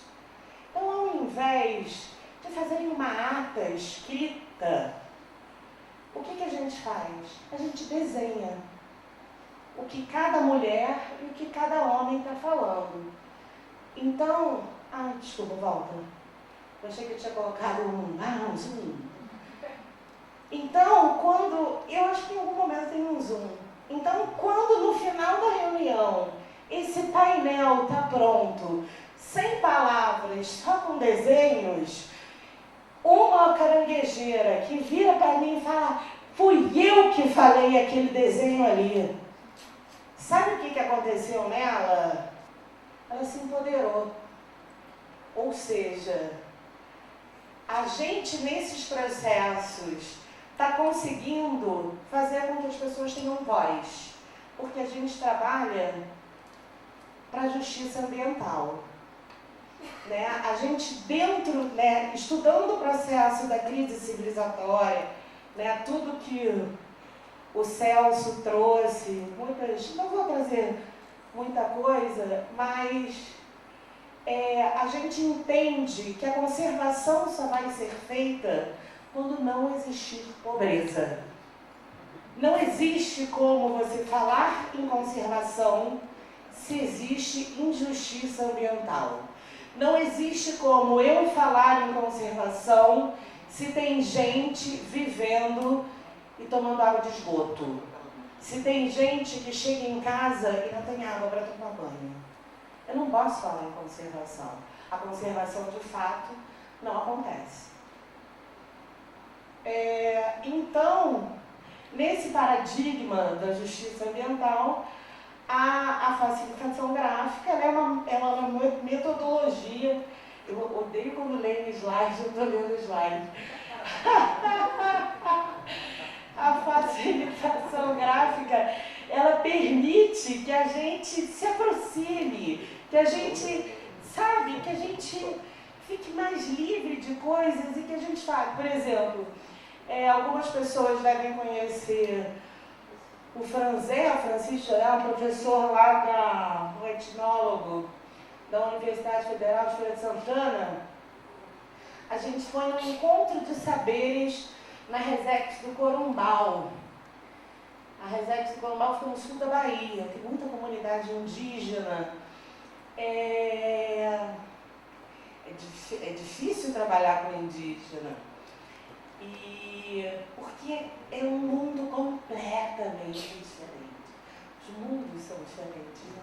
Então, ao invés de fazerem uma ata escrita, o que a gente faz? A gente desenha o que cada mulher e o que cada homem está falando. Então, desculpa, volta. Eu achei que eu tinha colocado um zoom. Então, eu acho que em algum momento tem um zoom. Então, quando no final da reunião, esse painel está pronto, sem palavras, só com desenhos, uma caranguejeira que vira para mim e fala, fui eu que falei aquele desenho ali. Sabe o que aconteceu nela? Ela se empoderou. Ou seja, a gente nesses processos está conseguindo fazer com que as pessoas tenham voz. Porque a gente trabalha para a justiça ambiental. Né? A gente dentro, né, estudando o processo da crise civilizatória, né, tudo que o Celso trouxe, não vou trazer muita coisa, mas a gente entende que a conservação só vai ser feita quando não existir pobreza. Não existe como você falar em conservação se existe injustiça ambiental. Não existe como eu falar em conservação se tem gente vivendo e tomando água de esgoto. Se tem gente que chega em casa e não tem água para tomar banho. Eu não posso falar em conservação. A conservação, de fato, não acontece. Então, nesse paradigma da justiça ambiental, a falsificação gráfica, né, ela é uma metodologia. Eu odeio quando leio slide, eu estou lendo slide. A facilitação gráfica, ela permite que a gente se aproxime, que a gente, sabe, que a gente fique mais livre de coisas e que a gente fale. Por exemplo, algumas pessoas devem conhecer o Francisco, é um professor lá um etnólogo da Universidade Federal de Feira de Santana. A gente foi num encontro de saberes na Resex do Corumbau. A Resex do Corumbau fica no sul da Bahia, tem muita comunidade indígena. É difícil trabalhar com indígena, porque é um mundo completamente diferente. Os mundos são diferentes, né?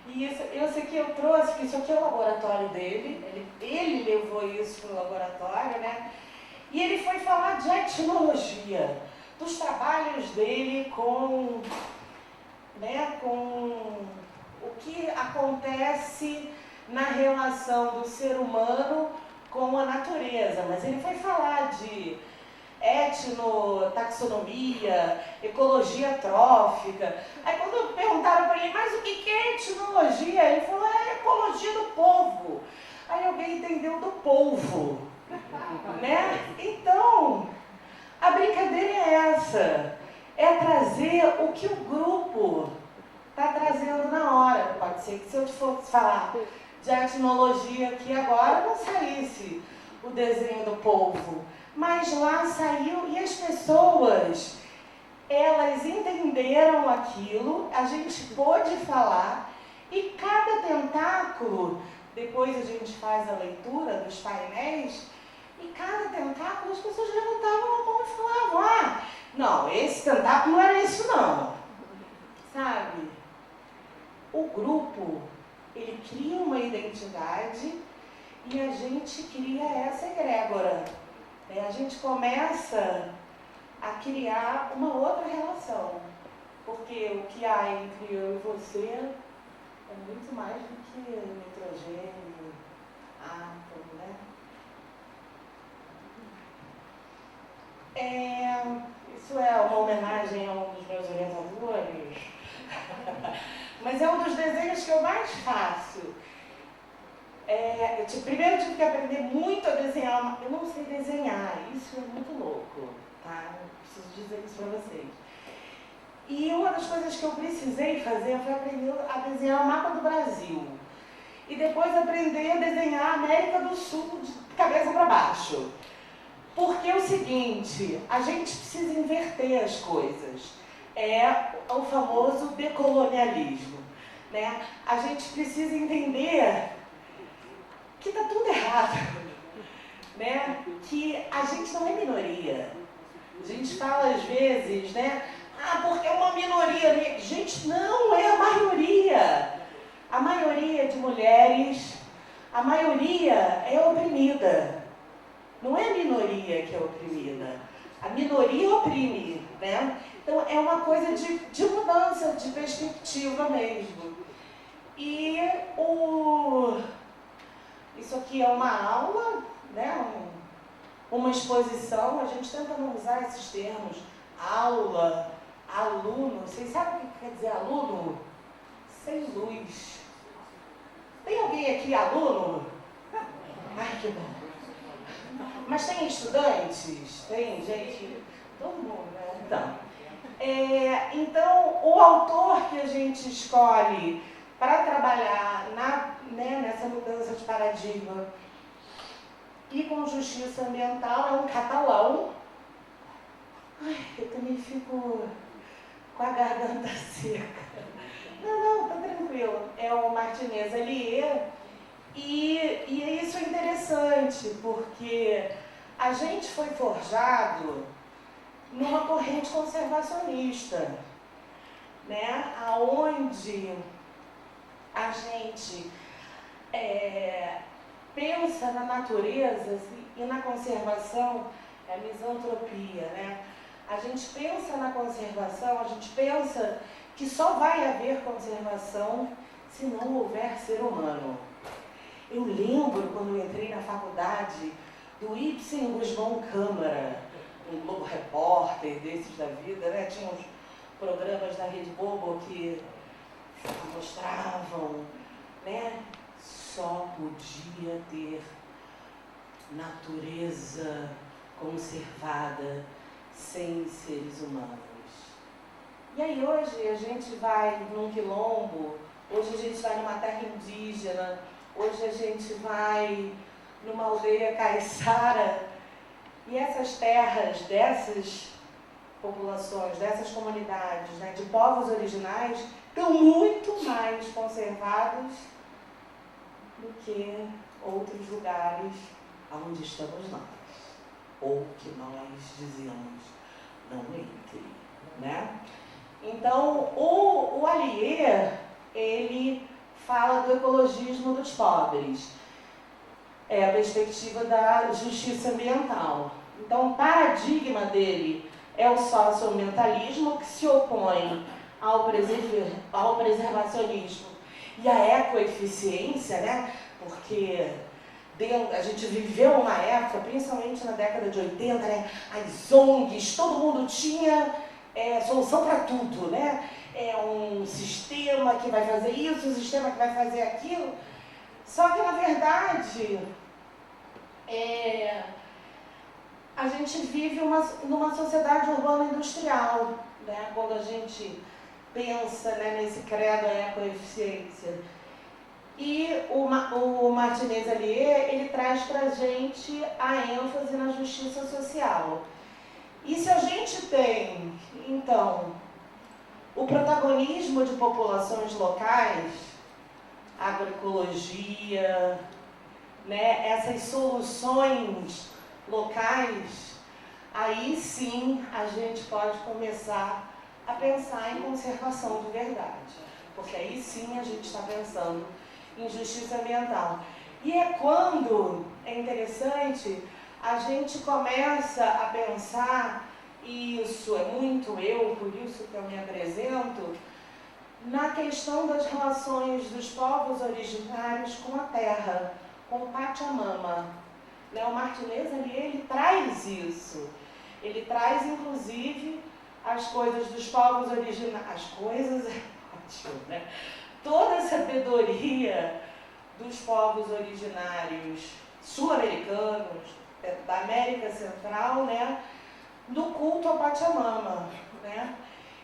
E isso aqui eu trouxe, porque isso aqui é o laboratório dele, ele levou isso para o laboratório, né? E ele foi falar de etnologia, dos trabalhos dele com o que acontece na relação do ser humano com a natureza. Mas ele foi falar de etnotaxonomia, ecologia trófica. Aí quando perguntaram para ele, mas o que é etnologia? Ele falou, é a ecologia do povo. Aí alguém entendeu do povo, né? Então, a brincadeira é essa, é trazer o que o grupo está trazendo na hora. Pode ser que se eu fosse falar de etnologia aqui agora, não saísse o desenho do povo. Mas lá saiu e as pessoas, elas entenderam aquilo, a gente pôde falar e cada tentáculo, depois a gente faz a leitura dos painéis, e cada tentáculo as pessoas levantavam a mão e falavam, não, esse tentáculo não era isso não, sabe? O grupo, ele cria uma identidade e a gente cria essa egrégora. A gente começa a criar uma outra relação, porque o que há entre eu e você é muito mais do que nitrogênio, átomo, né? Isso é uma homenagem a um dos meus orientadores, mas é um dos desenhos que eu mais faço. Primeiro eu tive que aprender muito a desenhar, eu não sei desenhar, isso é muito louco, tá? Eu preciso dizer isso para vocês. E uma das coisas que eu precisei fazer foi aprender a desenhar o mapa do Brasil. E depois aprender a desenhar a América do Sul de cabeça para baixo. Porque é o seguinte, a gente precisa inverter as coisas. É o famoso decolonialismo, né? A gente precisa entender que está tudo errado, né? Que a gente não é minoria. A gente fala às vezes, né? Porque é uma minoria. Gente, não é a maioria. A maioria de mulheres, a maioria é oprimida. Não é a minoria que é oprimida. A minoria oprime, né? Então é uma coisa de mudança, de perspectiva mesmo. E isso aqui é uma aula, né? Uma exposição, a gente tenta não usar esses termos, aula, aluno. Vocês sabem o que quer dizer aluno? Sem luz. Tem alguém aqui aluno? Ai, que bom. Mas tem estudantes? Tem gente? Todo mundo, né? Então, o autor que a gente escolhe para trabalhar nessa mudança de paradigma e com justiça ambiental é um catalão. Ai, eu também fico com a garganta seca. Não, tá tranquilo. É o Martinez Alier. E isso é interessante, porque a gente foi forjado numa corrente conservacionista, né? Onde a gente pensa na natureza assim, e na conservação, é a misantropia, né? A gente pensa na conservação, a gente pensa que só vai haver conservação se não houver ser humano. Eu lembro quando eu entrei na faculdade do Ibsen Gusmão Câmara, um Globo Repórter desses da vida, né? Tinha uns programas da Rede Globo que mostravam, né? Só podia ter natureza conservada sem seres humanos. E aí hoje a gente vai num quilombo, hoje a gente vai numa terra indígena, hoje a gente vai numa aldeia caiçara, e essas terras dessas populações, dessas comunidades, né, de povos originais, estão muito mais conservados do que outros lugares onde estamos nós, ou que nós dizemos não entre, né? Então, o Allier, ele fala do ecologismo dos pobres, é a perspectiva da justiça ambiental. Então, o paradigma dele é o socioambientalismo, que se opõe ao preservacionismo e à ecoeficiência, né? Porque a gente viveu uma época, principalmente na década de 80, né? As ONGs, todo mundo tinha solução para tudo, né? É um sistema que vai fazer isso, um sistema que vai fazer aquilo. Só que, na verdade, a gente vive numa sociedade urbana-industrial, né? Quando a gente pensa, né, nesse credo ecoeficiência. E o Martinez Allier, ele traz para a gente a ênfase na justiça social. E se a gente tem, então, o protagonismo de populações locais, agroecologia, né, essas soluções locais, aí sim a gente pode começar a pensar em conservação de verdade. Porque aí sim a gente está pensando em justiça ambiental. E é quando é interessante a gente começa a pensar, e isso é muito eu, por isso que eu me apresento, na questão das relações dos povos originários com a terra, com o Pachamama. Né? O Martinez ali, ele traz isso. Ele traz, inclusive, as coisas dos povos originários. As coisas é ótimo, né? Toda a sabedoria dos povos originários sul-americanos, da América Central, né? Do culto ao Pachamama, né?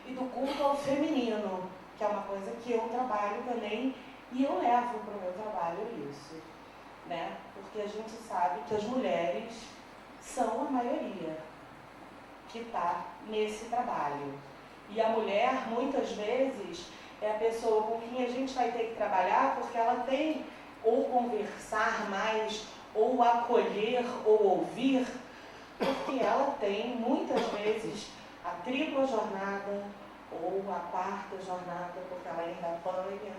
E do culto ao feminino, que é uma coisa que eu trabalho também, e eu levo para o meu trabalho isso, né? Porque a gente sabe que as mulheres são a maioria que está nesse trabalho. E a mulher, muitas vezes, é a pessoa com quem a gente vai ter que trabalhar, porque ela tem ou conversar mais, ou acolher, ou ouvir, porque ela tem, muitas vezes, a tripla jornada, ou a quarta jornada, porque ela ainda apanha,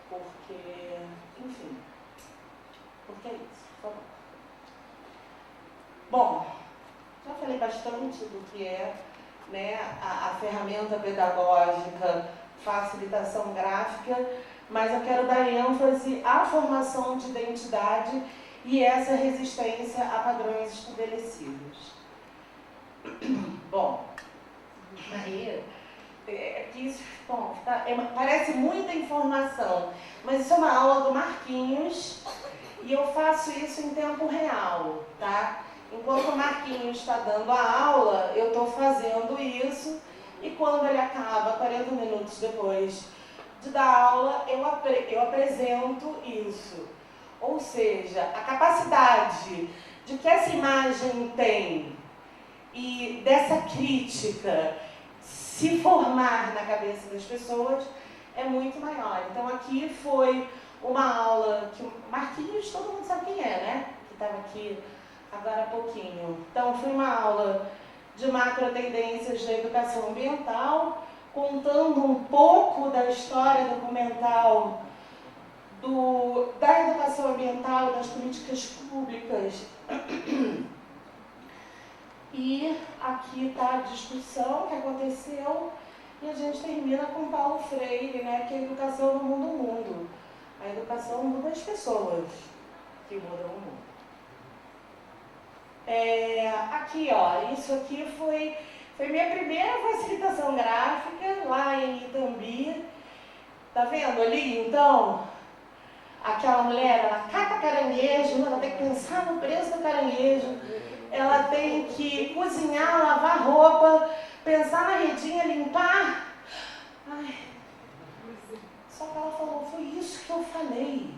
porque, enfim, porque é isso, por favor. Bom, já falei bastante do que é, né, a ferramenta pedagógica, facilitação gráfica, mas eu quero dar ênfase à formação de identidade e essa resistência a padrões estabelecidos. Bom, aí, parece muita informação, mas isso é uma aula do Marquinhos e eu faço isso em tempo real, tá? Enquanto o Marquinhos está dando a aula, eu estou fazendo isso e quando ele acaba, 40 minutos depois de dar aula, eu apresento isso. Ou seja, a capacidade de que essa imagem tem e dessa crítica se formar na cabeça das pessoas é muito maior. Então aqui foi uma aula que o Marquinhos, todo mundo sabe quem é, né? Que estava aqui agora há pouquinho. Então foi uma aula de macro tendências da educação ambiental, contando um pouco da história documental da educação ambiental, das políticas públicas. E aqui está a discussão que aconteceu e a gente termina com Paulo Freire, né, que a educação não muda o mundo. A educação muda as pessoas que mudam o mundo. Aqui, ó, isso aqui foi minha primeira facilitação gráfica lá em Itambi. Tá vendo ali, então? Aquela mulher, ela cata caranguejo, ela tem que pensar no preço do caranguejo, ela tem que cozinhar, lavar roupa, pensar na redinha, limpar. Ai, só que ela falou, foi isso que eu falei.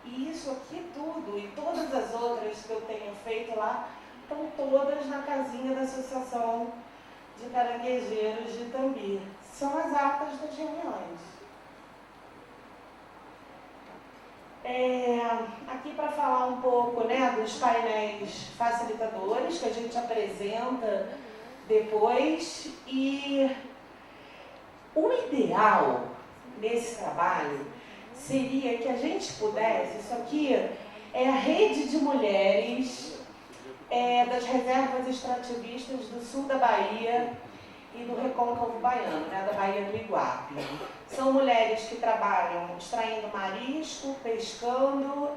E isso aqui tudo, e todas as outras que eu tenho feito lá, estão todas na casinha da Associação de Caranguejeiros de Itambi. São as atas das reuniões. Aqui para falar um pouco, né, dos painéis facilitadores que a gente apresenta depois. E o ideal nesse trabalho seria que a gente pudesse, isso aqui é a rede de mulheres das reservas extrativistas do sul da Bahia e do Recôncavo Baiano, né, da Baía do Iguape. São mulheres que trabalham extraindo marisco, pescando,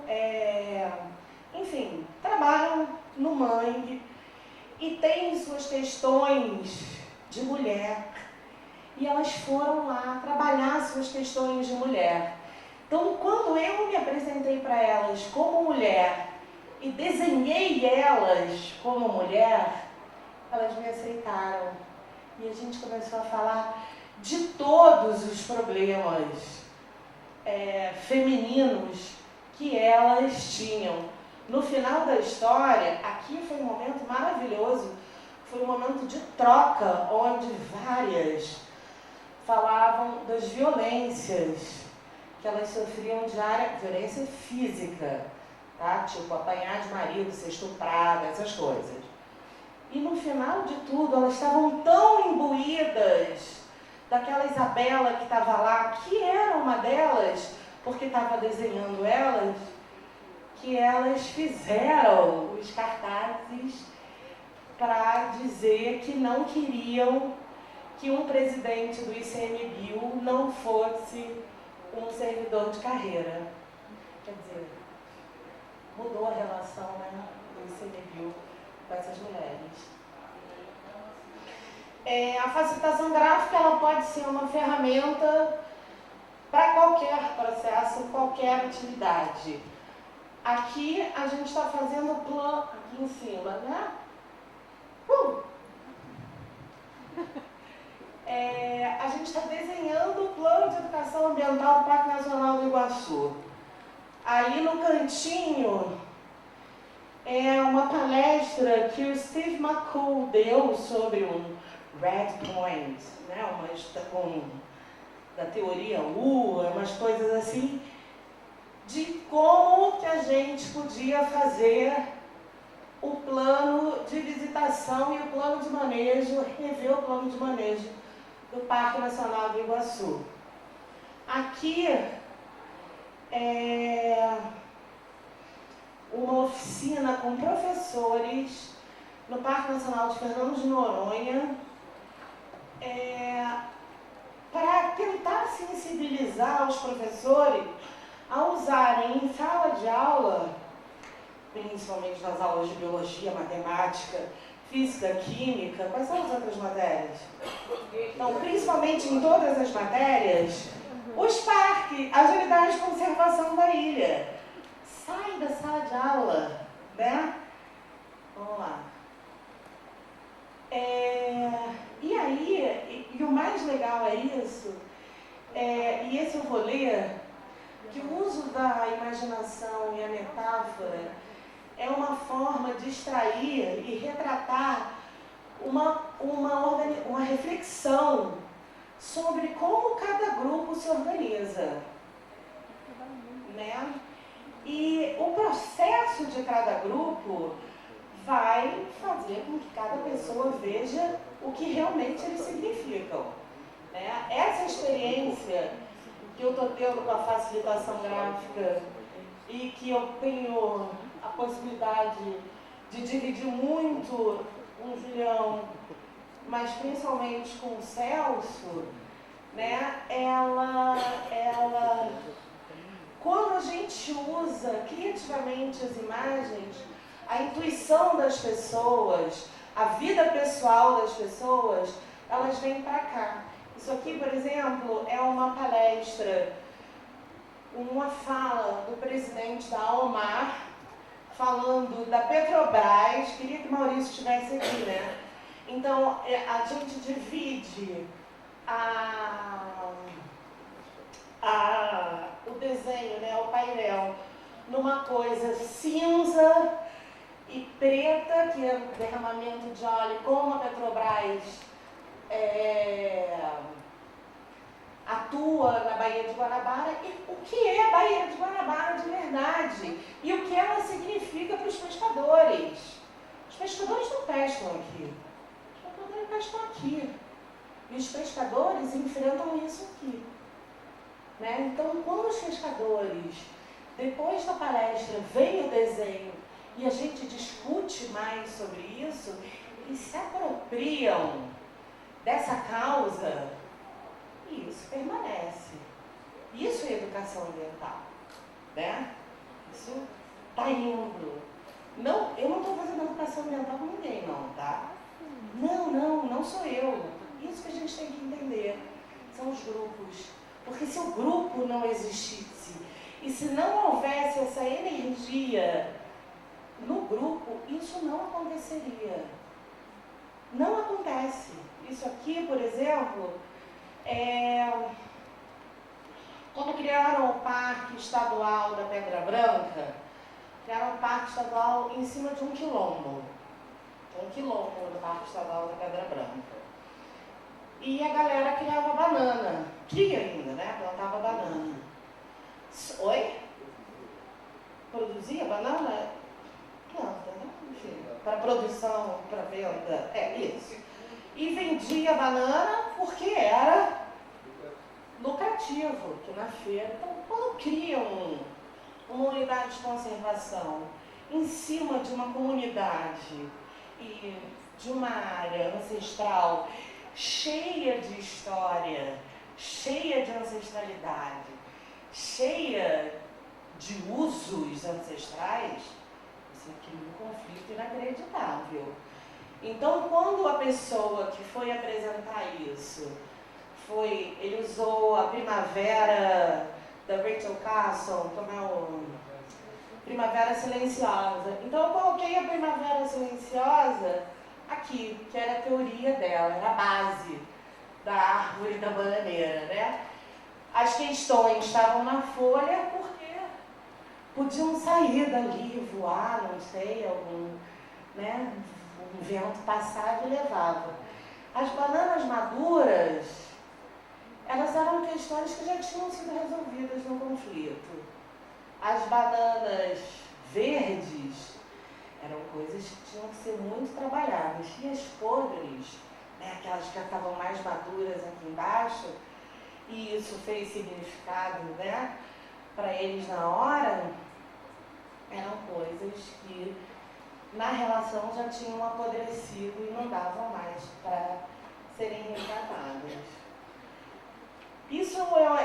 enfim, trabalham no mangue e têm suas questões de mulher. E elas foram lá trabalhar suas questões de mulher. Então, quando eu me apresentei para elas como mulher e desenhei elas como mulher, elas me aceitaram. E a gente começou a falar de todos os problemas femininos que elas tinham. No final da história, aqui foi um momento maravilhoso, foi um momento de troca, onde várias falavam das violências que elas sofriam diária, violência física, tá? Tipo apanhar de marido, ser estuprada, essas coisas. E no final de tudo, elas estavam tão imbuídas daquela Isabela que estava lá, que era uma delas, porque estava desenhando elas, que elas fizeram os cartazes para dizer que não queriam que um presidente do ICMBio não fosse um servidor de carreira. Quer dizer, mudou a relação, né, do ICMBio com essas mulheres. A facilitação gráfica ela pode ser uma ferramenta para qualquer processo, qualquer atividade. Aqui a gente está fazendo o plano, aqui em cima, né? A gente está desenhando o plano de educação ambiental do Parque Nacional do Iguaçu. Ali no cantinho é uma palestra que o Steve McCool deu sobre um Red Point, né? Da teoria U, umas coisas assim, de como que a gente podia fazer o plano de visitação e o plano de manejo, rever o plano de manejo do Parque Nacional do Iguaçu. Aqui é uma oficina com professores no Parque Nacional de Fernando de Noronha, para tentar sensibilizar os professores a usarem em sala de aula, principalmente nas aulas de biologia, matemática, física, química, quais são as outras matérias? Então, principalmente em todas as matérias, os parques, as unidades de conservação da ilha. Sai da sala de aula, né? Vamos lá. E aí, e o mais legal é isso, e esse eu vou ler, que o uso da imaginação e a metáfora é uma forma de extrair e retratar uma reflexão sobre como cada grupo se organiza, né? E o processo de cada grupo vai fazer com que cada pessoa veja o que realmente eles significam, né? Essa experiência que que eu estou tendo com a facilitação gráfica e que eu tenho a possibilidade de dividir muito com o Julião, mas principalmente com o Celso, né? Ela, quando a gente usa criativamente as imagens, a intuição das pessoas, a vida pessoal das pessoas, elas vêm para cá. Isso aqui, por exemplo, é uma palestra, uma fala do presidente da Almar, falando da Petrobras. Queria que o Maurício estivesse aqui, né? Então, a gente divide o desenho, né, o painel, numa coisa cinza e preta, que é o derramamento de óleo, como a Petrobras atua na Baía de Guanabara, e o que é a Baía de Guanabara de verdade, e o que ela significa para os pescadores. Os pescadores não pescam aqui, os pescadores pescam aqui, e os pescadores enfrentam isso aqui. Né? Então, quando os pescadores, depois da palestra, veem o desenho e a gente discute mais sobre isso, eles se apropriam dessa causa e isso permanece. Isso é educação ambiental. Né? Isso está indo. Não, eu não estou fazendo educação ambiental com ninguém, não, tá? Não sou eu. Isso que a gente tem que entender. São os grupos. Porque se o grupo não existisse e se não houvesse essa energia no grupo, isso não aconteceria. Não acontece. Isso aqui, por exemplo, quando criaram o Parque Estadual da Pedra Branca, criaram um parque estadual em cima de um quilombo. Um quilombo no Parque Estadual da Pedra Branca. E a galera criava banana. Cria ainda, né? Plantava banana. Oi? Produzia banana? Planta, né? Enfim, para produção, para venda. É isso. E vendia banana porque era lucrativo, que na feira. Então, quando criam uma unidade de conservação em cima de uma comunidade e de uma área ancestral cheia de história, cheia de ancestralidade, cheia de usos ancestrais, isso cria um conflito inacreditável. Então, quando a pessoa que foi apresentar isso, ele usou a Primavera da Rachel Carson, como é o Primavera Silenciosa. Então, eu coloquei a Primavera Silenciosa aqui, que era a teoria dela, era a base da árvore da bananeira, né? As questões estavam na folha porque podiam sair dali, voar, não sei, né? Um vento passava e levava. As bananas maduras, elas eram questões que já tinham sido resolvidas no conflito. As bananas verdes eram coisas que tinham que ser muito trabalhadas. E as podres, né, aquelas que já estavam mais maduras aqui embaixo, e isso fez significado, né, para eles na hora, eram coisas que na relação já tinham apodrecido e não davam mais para serem resgatadas. Isso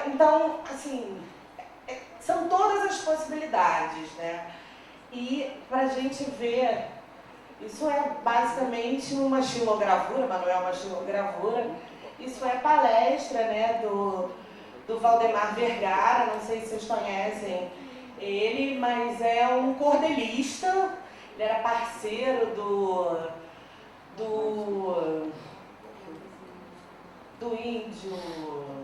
então, assim, são todas as possibilidades, né? E para a gente ver, isso é basicamente uma xilogravura, mas não é uma xilogravura, isso é palestra, né, do Valdemar Vergara, não sei se vocês conhecem ele, mas é um cordelista, ele era parceiro do índio, do índio.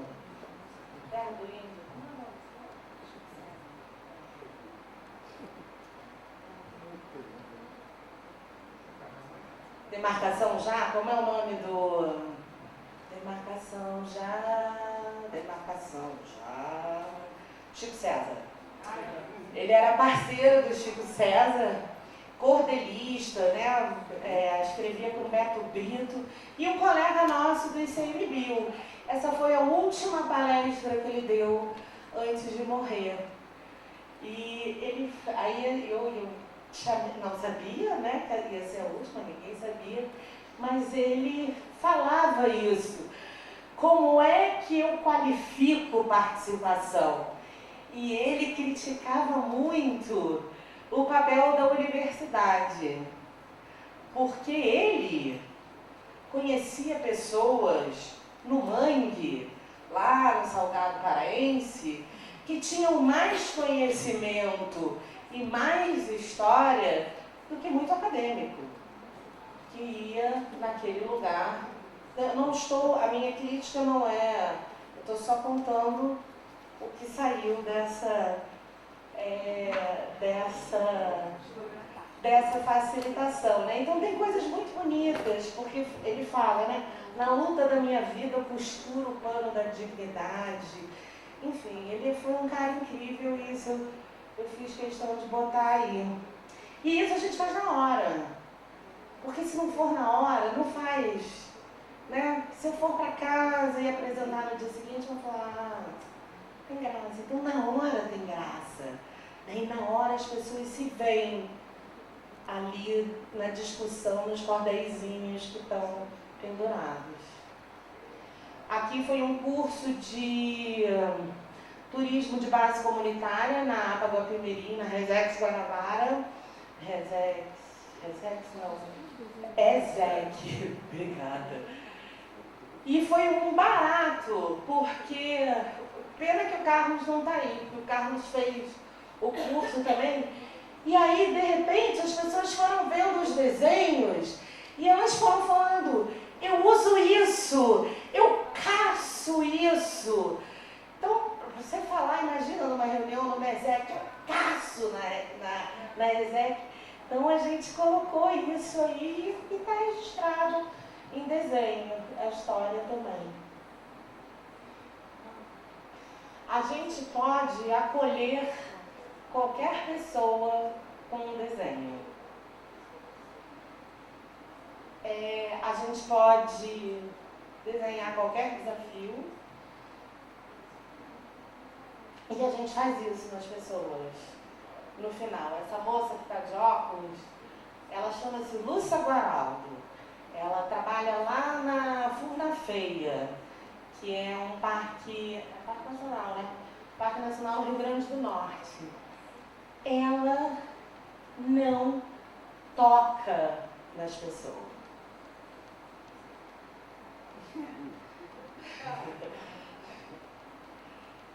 Demarcação já? Como é o nome do... Demarcação já... Chico César. Ele era parceiro do Chico César, cordelista, né? Escrevia com Beto Brito. E um colega nosso do ICMBio. essa foi a última palestra que ele deu antes de morrer. E aí eu não sabia, né, que ia ser a última, ninguém sabia, mas ele falava isso. Como é que eu qualifico participação? E ele criticava muito o papel da universidade, porque ele conhecia pessoas no Mangue, lá no Salgado Paraense, que tinham mais conhecimento e mais história do que muito acadêmico, que ia naquele lugar. A minha crítica não é, eu estou só contando o que saiu dessa facilitação, né? Então tem coisas muito bonitas, porque ele fala, né? Na luta da minha vida eu costuro o pano da dignidade. Enfim, ele foi um cara incrível e isso eu fiz questão de botar aí. E isso a gente faz na hora, porque se não for na hora, não faz, né? Se eu for para casa e apresentar no dia seguinte, eu vou falar, tem graça. Então na hora tem graça. Daí na hora as pessoas se veem ali na discussão, nos cordeizinhos que estão pendurados. Aqui foi um curso de turismo de base comunitária na APA Guapimirim, na Resex Guanabara. ESEC, obrigada. E foi um barato, porque pena que o Carlos não está aí, porque o Carlos fez o curso também. E aí, de repente, as pessoas foram vendo os desenhos e elas foram falando, eu uso isso, eu caço isso. Então, você falar, imagina numa reunião no ESEC, eu caço na ESEC. Então, a gente colocou isso aí e está registrado em desenho, a história também. A gente pode acolher qualquer pessoa com um desenho. A gente pode desenhar qualquer desafio e a gente faz isso nas pessoas. No final, essa moça que está de óculos, ela chama-se Lúcia Guaraldo. Ela trabalha lá na Furnafeia, que é um parque nacional, né? Parque Nacional do Rio Grande do Norte. Ela não toca nas pessoas.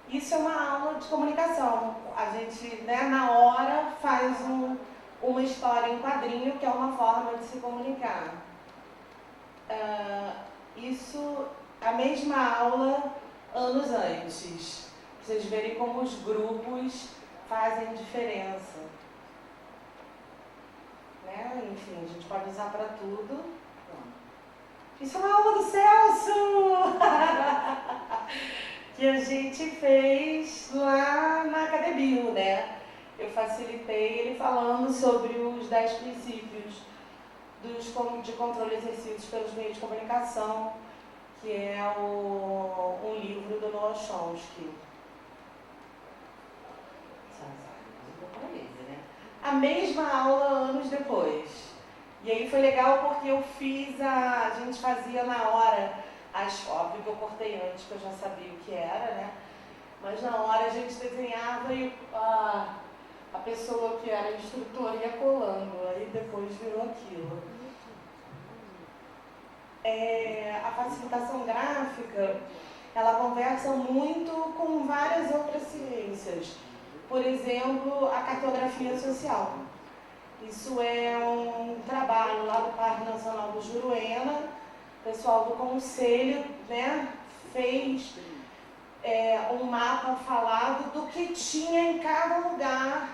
Isso é uma aula de comunicação. A gente, né, na hora, faz uma história em quadrinho, que é uma forma de se comunicar. Isso, a mesma aula anos antes. Pra vocês verem como os grupos fazem diferença. Né? Enfim, a gente pode usar para tudo. Isso é uma aula do Celso! Que a gente fez lá na academia, né? Eu facilitei ele falando sobre os 10 princípios de controle e exercícios pelos meios de comunicação, que é um livro do Noam Chomsky. A mesma aula anos depois. E aí foi legal porque eu fiz a gente fazia na hora, óbvio que eu cortei antes, porque eu já sabia o que era, né? Mas na hora a gente desenhava e a pessoa que era instrutora ia colando, aí depois virou aquilo. A facilitação gráfica, ela conversa muito com várias outras ciências. Por exemplo, a cartografia social. Isso é um trabalho lá do Parque Nacional do Juruena. O pessoal do conselho, né, fez um mapa falado do que tinha em cada lugar.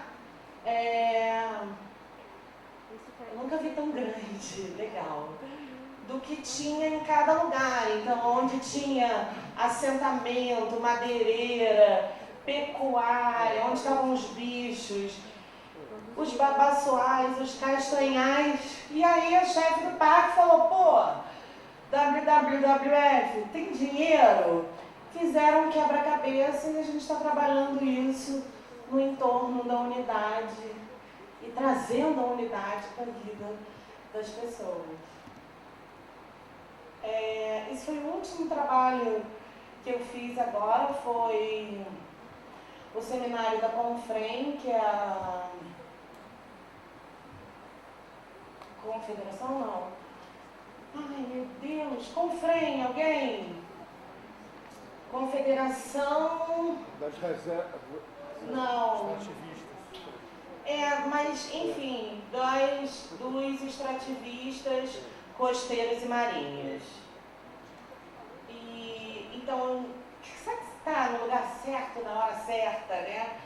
Eu nunca vi tão grande, legal. Do que tinha em cada lugar. Então, onde tinha assentamento, madeireira, pecuária, onde estavam os bichos, os babaçoais, os castanhais. E aí a chefe do parque falou, WWF, tem dinheiro? Fizeram um quebra-cabeça e a gente está trabalhando isso no entorno da unidade e trazendo a unidade para a vida das pessoas. Esse foi o último trabalho que eu fiz agora, foi o seminário da Confrem, que é a Confederação, não. Ai, meu Deus, Confrem, alguém? Confederação... Das reservas. Não. Mas, enfim, dos extrativistas costeiros e marinhos. Então, sabe que está no lugar certo, na hora certa, né?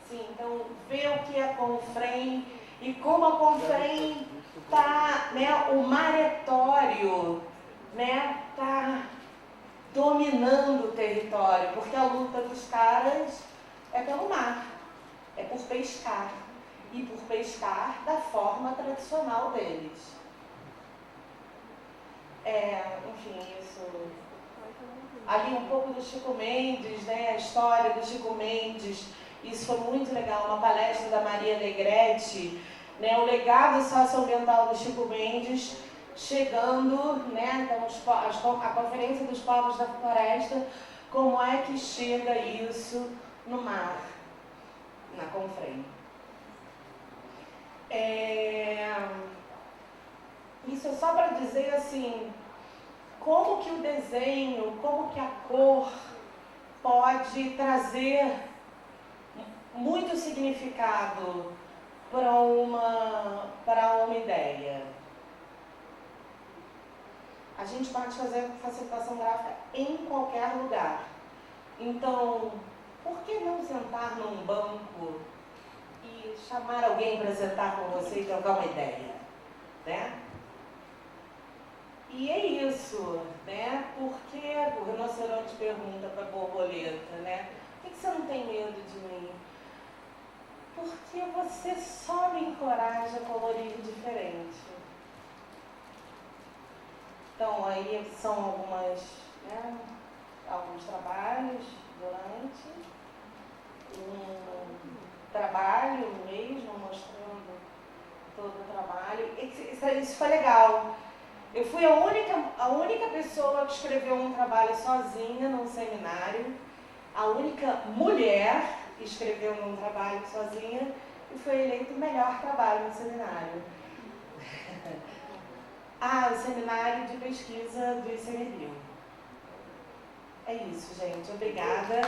Sim, então, ver o que é a Confrem e como a Confrem está, né, o maretório, né, está dominando o território, porque a luta dos caras é pelo mar, é por pescar, e por pescar da forma tradicional deles. Enfim, isso... Ali um pouco do Chico Mendes, né, a história do Chico Mendes, isso foi muito legal, uma palestra da Maria Negrete, né, o legado socioambiental do Chico Mendes, chegando, né, então a Conferência dos Povos da Floresta, como é que chega isso no mar, na Confrem. Isso é só para dizer assim, como que o desenho, como que a cor pode trazer muito significado para uma ideia. A gente pode fazer facilitação gráfica em qualquer lugar. Então, por que não sentar num banco e chamar alguém para sentar com você e trocar uma ideia, né? E é isso, né? Porque o rinoceronte pergunta para a borboleta, né? Por que você não tem medo de mim? Porque você só me encoraja a colorir diferente. Então, aí são alguns trabalhos durante um trabalho mesmo, mostrando todo o trabalho. Isso foi legal. Eu fui a única pessoa que escreveu um trabalho sozinha num seminário, a única mulher que escreveu um trabalho sozinha e foi eleito o melhor trabalho no seminário. O seminário de pesquisa do ICMBio. É isso, gente. Obrigada.